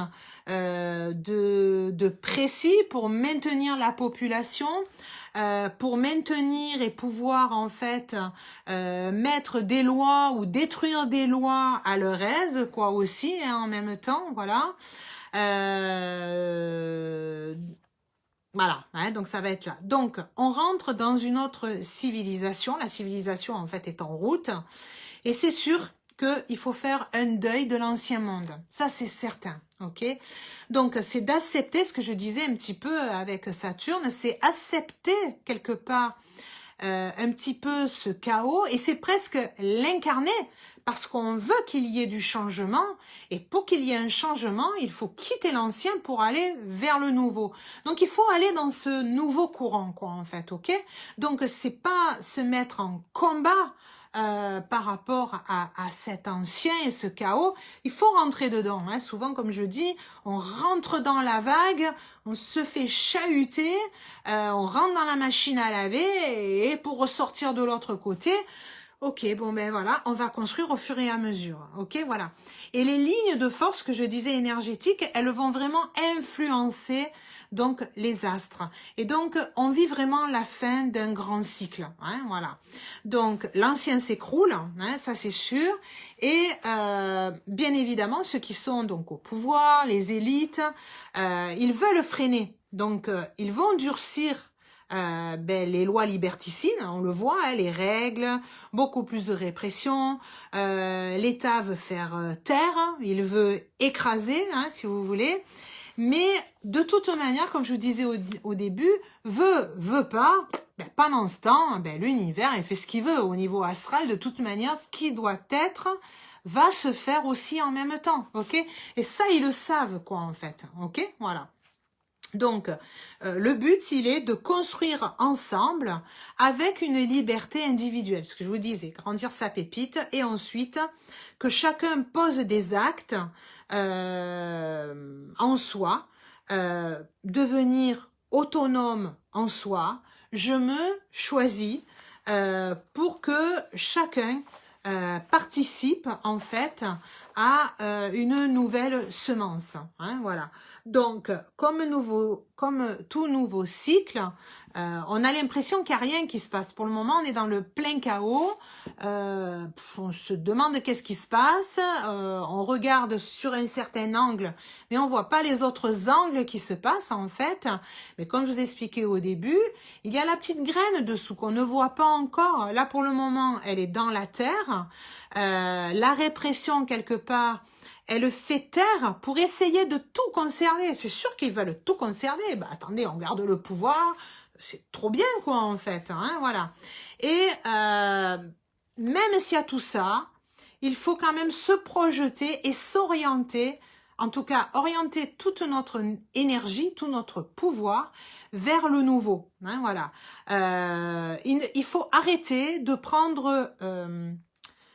de précis pour maintenir la population, pour maintenir et pouvoir en fait mettre des lois ou détruire des lois à leur aise, quoi aussi, hein, en même temps, voilà. Voilà, hein, donc ça va être là. Donc, on rentre dans une autre civilisation. La civilisation, en fait, est en route. Et c'est sûr qu'il faut faire un deuil de l'ancien monde. Ça, c'est certain, ok? Donc, c'est d'accepter ce que je disais un petit peu avec Saturne, c'est accepter quelque part un petit peu ce chaos, et c'est presque l'incarner, parce qu'on veut qu'il y ait du changement, et pour qu'il y ait un changement, il faut quitter l'ancien pour aller vers le nouveau. Donc il faut aller dans ce nouveau courant, quoi, en fait, ok? Donc c'est pas se mettre en combat par rapport à cet ancien et ce chaos, il faut rentrer dedans. Hein. Souvent, comme je dis, on rentre dans la vague, on se fait chahuter, on rentre dans la machine à laver et pour ressortir de l'autre côté, ok, bon ben voilà, on va construire au fur et à mesure. Ok, voilà. Et les lignes de force que je disais énergétiques, elles vont vraiment influencer donc les astres. Et donc, on vit vraiment la fin d'un grand cycle. Hein, voilà. Donc, l'ancien s'écroule, hein, ça c'est sûr. Et bien évidemment, ceux qui sont donc au pouvoir, les élites, ils veulent freiner. Donc, ils vont durcir les lois liberticides, on le voit, hein, les règles, beaucoup plus de répression. L'État veut faire taire, il veut écraser, hein, si vous voulez. Mais de toute manière, comme je vous disais au début, veut pas, pendant ce temps, l'univers, il fait ce qu'il veut. Au niveau astral, de toute manière, ce qui doit être va se faire aussi en même temps, ok? Et ça, ils le savent, quoi, en fait, ok? Voilà. Donc, le but, il est de construire ensemble avec une liberté individuelle. Ce que je vous disais, grandir sa pépite et ensuite que chacun pose des actes en soi, devenir autonome en soi. Je me choisis pour que chacun participe en fait à une nouvelle semence. Hein, voilà. Donc, comme tout nouveau cycle, on a l'impression qu'il n'y a rien qui se passe. Pour le moment, on est dans le plein chaos. On se demande qu'est-ce qui se passe. On regarde sur un certain angle, mais on voit pas les autres angles qui se passent en fait. Mais comme je vous ai expliqué au début, il y a la petite graine dessous qu'on ne voit pas encore. Là, pour le moment, elle est dans la terre. La répression, quelque part, elle fait taire pour essayer de tout conserver. C'est sûr qu'ils veulent tout conserver. Bah, attendez, on garde le pouvoir. C'est trop bien, quoi, en fait. Hein, voilà. Et même s'il y a tout ça, il faut quand même se projeter et s'orienter, en tout cas, orienter toute notre énergie, tout notre pouvoir vers le nouveau. Hein, voilà. Il faut arrêter de prendre,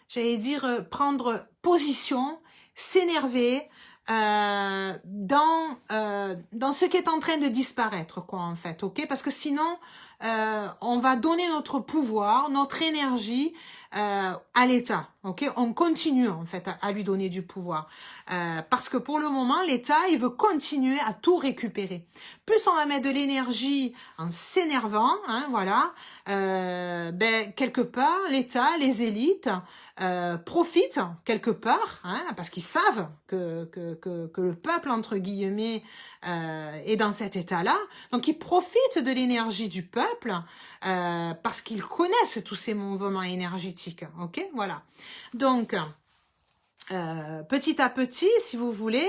j'allais dire, prendre position, s'énerver dans ce qui est en train de disparaître, quoi, en fait, ok? Parce que sinon, on va donner notre pouvoir, notre énergie à l'État, ok? On continue, en fait, à lui donner du pouvoir. Parce que pour le moment, l'État, il veut continuer à tout récupérer. Plus on va mettre de l'énergie en s'énervant, hein, voilà, quelque part, l'État, les élites, profitent quelque part, hein, parce qu'ils savent que le peuple, entre guillemets, est dans cet état-là. Donc, ils profitent de l'énergie du peuple parce qu'ils connaissent tous ces mouvements énergétiques. Ok, voilà. Donc, petit à petit, si vous voulez,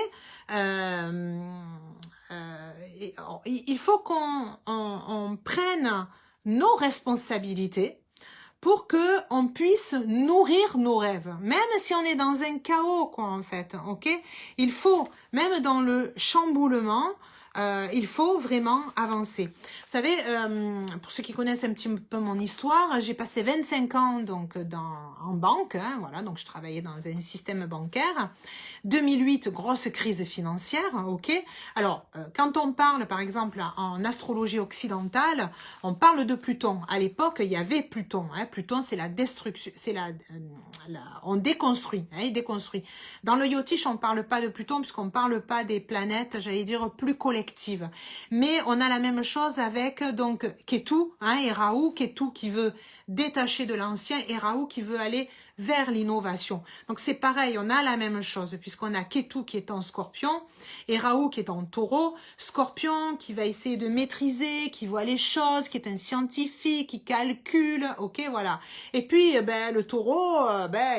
il faut qu'on prenne nos responsabilités pour que on puisse nourrir nos rêves, même si on est dans un chaos, quoi, en fait, ok? Il faut, même dans le chamboulement, il faut vraiment avancer. Vous savez, pour ceux qui connaissent un petit peu mon histoire, j'ai passé 25 ans donc en banque, hein, voilà, donc je travaillais dans un système bancaire. 2008, grosse crise financière, ok. Alors, quand on parle, par exemple, en astrologie occidentale, on parle de Pluton. À l'époque, il y avait Pluton. Hein. Pluton, c'est la destruction, c'est on déconstruit, hein, il déconstruit. Dans le Yotish, on parle pas de Pluton puisqu'on parle pas des planètes, j'allais dire plus collectives. Mais on a la même chose avec donc Ketu, hein, et Rahu, Ketu qui veut détacher de l'ancien et Rahu qui veut aller vers l'innovation. Donc c'est pareil, on a la même chose puisqu'on a Ketu qui est en Scorpion et Rahu qui est en Taureau. Scorpion qui va essayer de maîtriser, qui voit les choses, qui est un scientifique, qui calcule, ok, voilà. Et puis le Taureau,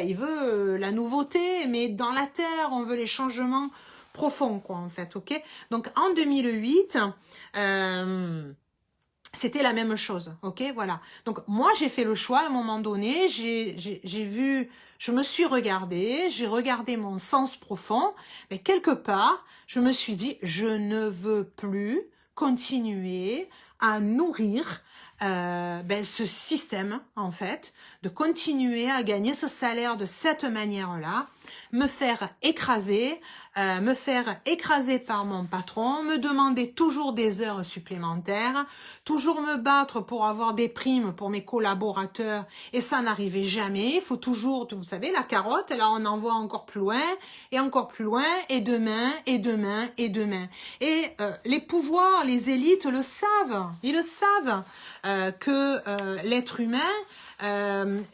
il veut la nouveauté, mais dans la terre, on veut les changements profonds, quoi, en fait, ok. Donc en 2008, c'était la même chose, ok, voilà. Donc moi j'ai fait le choix à un moment donné, j'ai vu, je me suis regardée, j'ai regardé mon sens profond, mais quelque part je me suis dit je ne veux plus continuer à nourrir ce système, en fait, de continuer à gagner ce salaire de cette manière-là, me faire écraser par mon patron, me demander toujours des heures supplémentaires, toujours me battre pour avoir des primes pour mes collaborateurs, et ça n'arrivait jamais. Il faut toujours, vous savez, la carotte, là on en voit encore plus loin, et demain, et demain, et demain. Et les pouvoirs, les élites le savent, ils le savent, que l'être humain,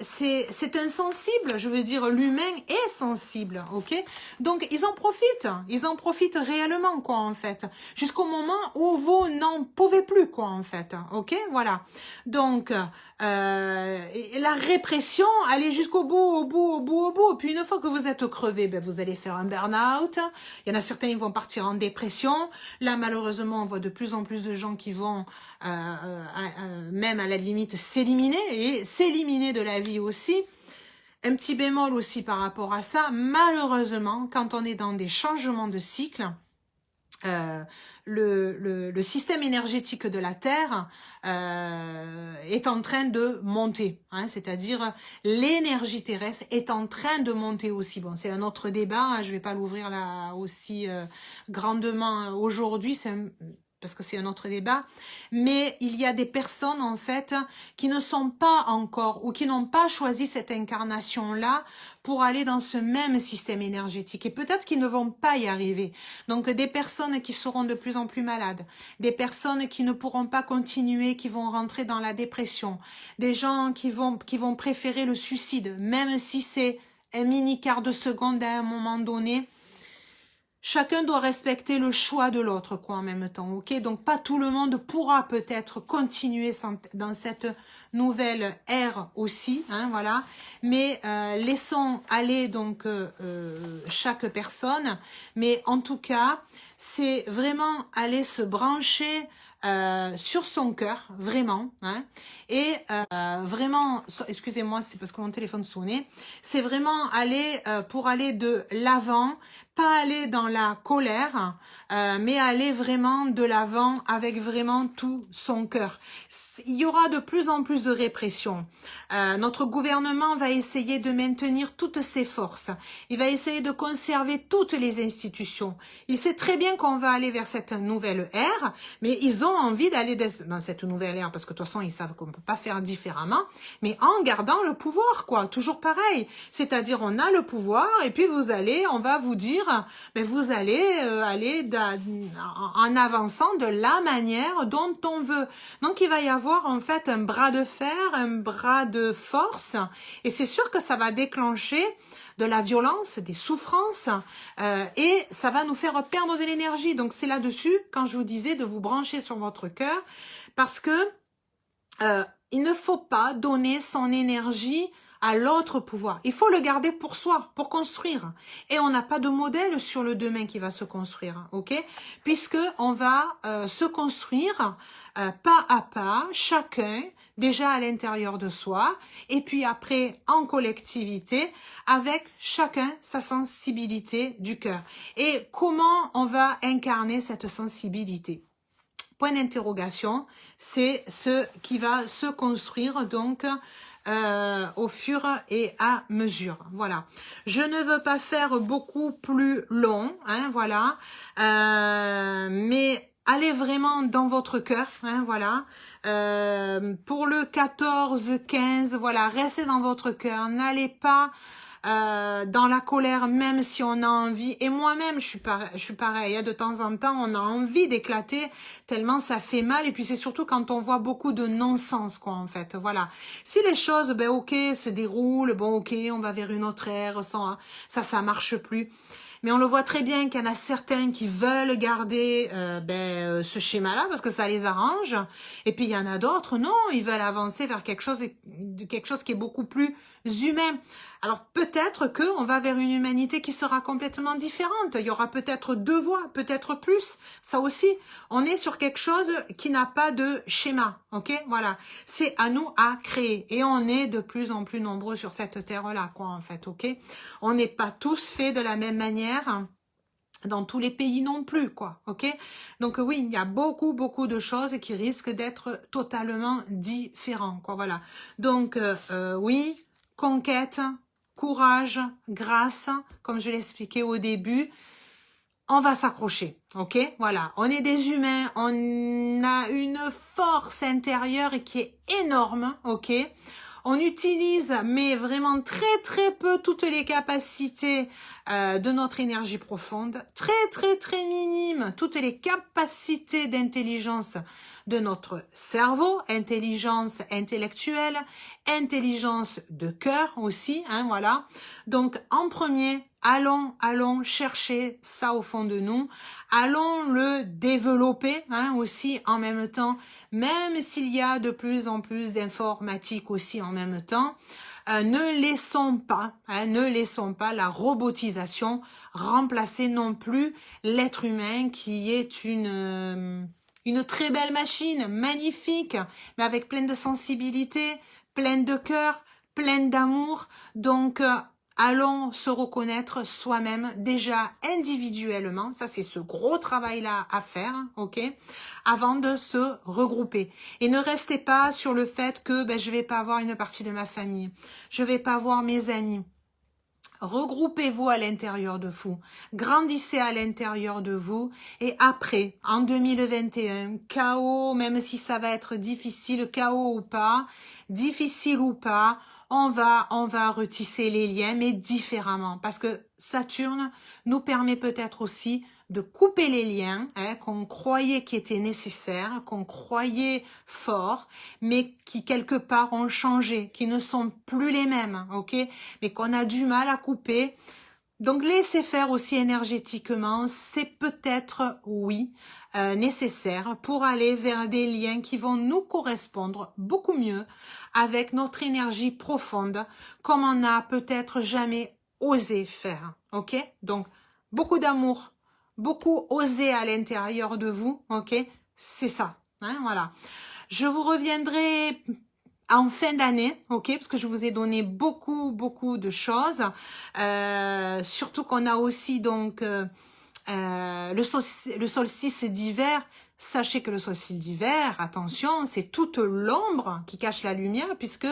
c'est insensible, je veux dire, l'humain est sensible, ok? Donc ils en profitent réellement, quoi, en fait, jusqu'au moment où vous n'en pouvez plus, quoi, en fait, ok? Voilà. Donc la répression, allez jusqu'au bout, au bout. Puis une fois que vous êtes crevé, vous allez faire un burn-out. Il y en a certains qui vont partir en dépression. Là, malheureusement, on voit de plus en plus de gens qui vont même à la limite s'éliminer de la vie aussi. Un petit bémol aussi par rapport à ça, malheureusement, quand on est dans des changements de cycle, le système énergétique de la Terre est en train de monter, hein, c'est-à-dire l'énergie terrestre est en train de monter aussi. Bon, c'est un autre débat, hein, je vais pas l'ouvrir là aussi grandement aujourd'hui, parce que c'est un autre débat, mais il y a des personnes en fait qui ne sont pas encore ou qui n'ont pas choisi cette incarnation-là pour aller dans ce même système énergétique et peut-être qu'ils ne vont pas y arriver. Donc des personnes qui seront de plus en plus malades, des personnes qui ne pourront pas continuer, qui vont rentrer dans la dépression, des gens qui vont préférer le suicide, même si c'est un mini quart de seconde à un moment donné. Chacun doit respecter le choix de l'autre, quoi, en même temps, ok? Donc, pas tout le monde pourra peut-être continuer dans cette nouvelle ère aussi, hein, voilà. Mais laissons aller donc chaque personne. Mais en tout cas, c'est vraiment aller se brancher sur son cœur, vraiment, hein, et vraiment, excusez-moi, c'est parce que mon téléphone sonnait, c'est vraiment aller pour aller de l'avant, pas aller dans la colère, mais aller vraiment de l'avant avec vraiment tout son cœur. Il y aura de plus en plus de répression. Notre gouvernement va essayer de maintenir toutes ses forces. Il va essayer de conserver toutes les institutions. Il sait très bien qu'on va aller vers cette nouvelle ère, mais ils ont envie d'aller dans cette nouvelle ère parce que de toute façon, ils savent qu'on ne peut pas faire différemment, mais en gardant le pouvoir, quoi. Toujours pareil. C'est-à-dire, on a le pouvoir et puis on va vous dire, mais vous allez aller en avançant de la manière dont on veut. Donc, il va y avoir en fait un bras de fer, un bras de force, et c'est sûr que ça va déclencher de la violence, des souffrances, et ça va nous faire perdre de l'énergie. Donc, c'est là-dessus, quand je vous disais de vous brancher sur votre cœur, parce que il ne faut pas donner son énergie à l'autre pouvoir. Il faut le garder pour soi, pour construire. Et on n'a pas de modèle sur le demain qui va se construire, ok? Puisque on va se construire pas à pas, chacun, déjà à l'intérieur de soi, et puis après en collectivité, avec chacun sa sensibilité du cœur. Et comment on va incarner cette sensibilité? Point d'interrogation, c'est ce qui va se construire donc au fur et à mesure. Voilà. Je ne veux pas faire beaucoup plus long, hein, voilà. Mais allez vraiment dans votre cœur, hein, voilà. Pour le 14-15, voilà, restez dans votre cœur. N'allez pas dans la colère, même si on a envie. Et moi-même, je suis pareil. Hein, de temps en temps, on a envie d'éclater tellement ça fait mal. Et puis c'est surtout quand on voit beaucoup de non-sens, quoi, en fait. Voilà. Si les choses, ok, se déroulent, bon, ok, on va vers une autre ère, ça marche plus. Mais on le voit très bien qu'il y en a certains qui veulent garder ce schéma-là parce que ça les arrange. Et puis il y en a d'autres, non, ils veulent avancer vers quelque chose qui est beaucoup plus humain. Alors peut-être qu'on va vers une humanité qui sera complètement différente. Il y aura peut-être 2 voies, peut-être plus. Ça aussi, on est sur quelque chose qui n'a pas de schéma. Ok, voilà. C'est à nous à créer. Et on est de plus en plus nombreux sur cette terre-là, quoi, en fait. Ok, on n'est pas tous faits de la même manière. dans tous les pays non plus, quoi, ok? Donc oui, il y a beaucoup, beaucoup de choses qui risquent d'être totalement différentes, quoi, voilà. Donc oui, conquête, courage, grâce, comme je l'expliquais au début, on va s'accrocher, ok? Voilà, on est des humains, on a une force intérieure qui est énorme, ok? On utilise, mais vraiment très très peu, toutes les capacités de notre énergie profonde, très très très minime, toutes les capacités d'intelligence de notre cerveau, intelligence intellectuelle, intelligence de cœur aussi, hein, voilà. Donc en premier, allons chercher ça au fond de nous, allons le développer, hein, aussi en même temps, même s'il y a de plus en plus d'informatique aussi en même temps. Ne laissons pas la robotisation remplacer non plus l'être humain qui est une très belle machine, magnifique, mais avec plein de sensibilité, pleine de cœur, pleine d'amour. Donc, allons se reconnaître soi-même déjà individuellement. Ça, c'est ce gros travail-là à faire, ok, avant de se regrouper. Et ne restez pas sur le fait que je vais pas voir une partie de ma famille, je vais pas voir mes amis. Regroupez-vous à l'intérieur de vous, grandissez à l'intérieur de vous et après, en 2021, chaos, même si ça va être difficile, chaos ou pas, difficile ou pas, on va retisser les liens, mais différemment, parce que Saturne nous permet peut-être aussi de couper les liens qu'on croyait qui étaient nécessaires, qu'on croyait forts, mais qui quelque part ont changé, qui ne sont plus les mêmes, ok, mais qu'on a du mal à couper. Donc laisser faire aussi énergétiquement, c'est peut-être, oui, nécessaire pour aller vers des liens qui vont nous correspondre beaucoup mieux avec notre énergie profonde, comme on n'a peut-être jamais osé faire, ok? Donc, beaucoup d'amour, beaucoup oser à l'intérieur de vous, ok? C'est ça, hein, voilà. Je vous reviendrai en fin d'année, ok, parce que je vous ai donné beaucoup, beaucoup de choses. Surtout qu'on a aussi donc le solstice d'hiver. Sachez que le solstice d'hiver, attention, c'est toute l'ombre qui cache la lumière, puisque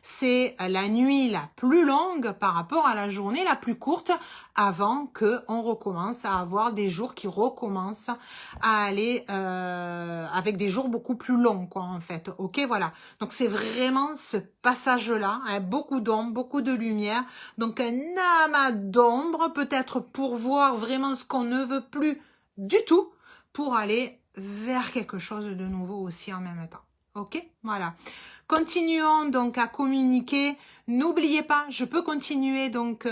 c'est la nuit la plus longue par rapport à la journée la plus courte, avant que on recommence à avoir des jours qui recommencent à aller avec des jours beaucoup plus longs, quoi, en fait. Ok, voilà. Donc c'est vraiment ce passage-là, hein, beaucoup d'ombre, beaucoup de lumière, donc un amas d'ombre, peut-être pour voir vraiment ce qu'on ne veut plus du tout, pour aller vers quelque chose de nouveau aussi en même temps. Ok, voilà. Continuons donc à communiquer. N'oubliez pas, je peux continuer donc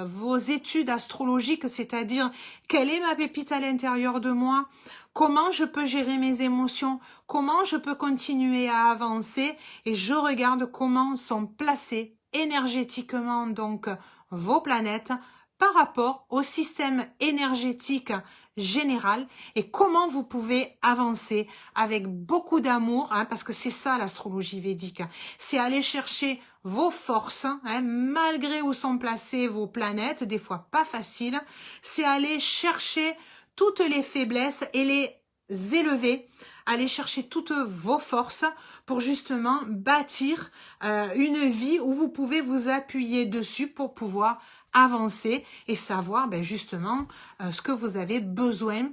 vos études astrologiques, c'est-à-dire quelle est ma pépite à l'intérieur de moi, comment je peux gérer mes émotions, comment je peux continuer à avancer, et je regarde comment sont placées énergétiquement donc vos planètes par rapport au système énergétique général et comment vous pouvez avancer avec beaucoup d'amour, hein, parce que c'est ça l'astrologie védique, c'est aller chercher vos forces, hein, malgré où sont placées vos planètes, des fois pas facile, c'est aller chercher toutes les faiblesses et les élever, aller chercher toutes vos forces pour justement bâtir une vie où vous pouvez vous appuyer dessus pour pouvoir avancer et savoir justement ce que vous avez besoin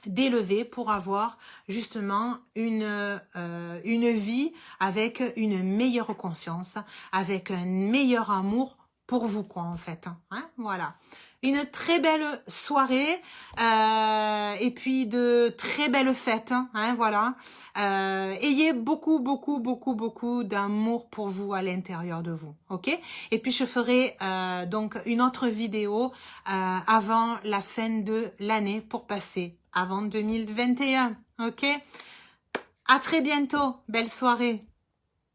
d'élever pour avoir justement une vie avec une meilleure conscience, avec un meilleur amour pour vous, quoi, en fait. Hein, voilà. Une très belle soirée et puis de très belles fêtes, hein, voilà. Ayez beaucoup, beaucoup, beaucoup, beaucoup d'amour pour vous à l'intérieur de vous, ok? Et puis je ferai donc une autre vidéo avant la fin de l'année pour passer avant 2021, ok? À très bientôt, belle soirée.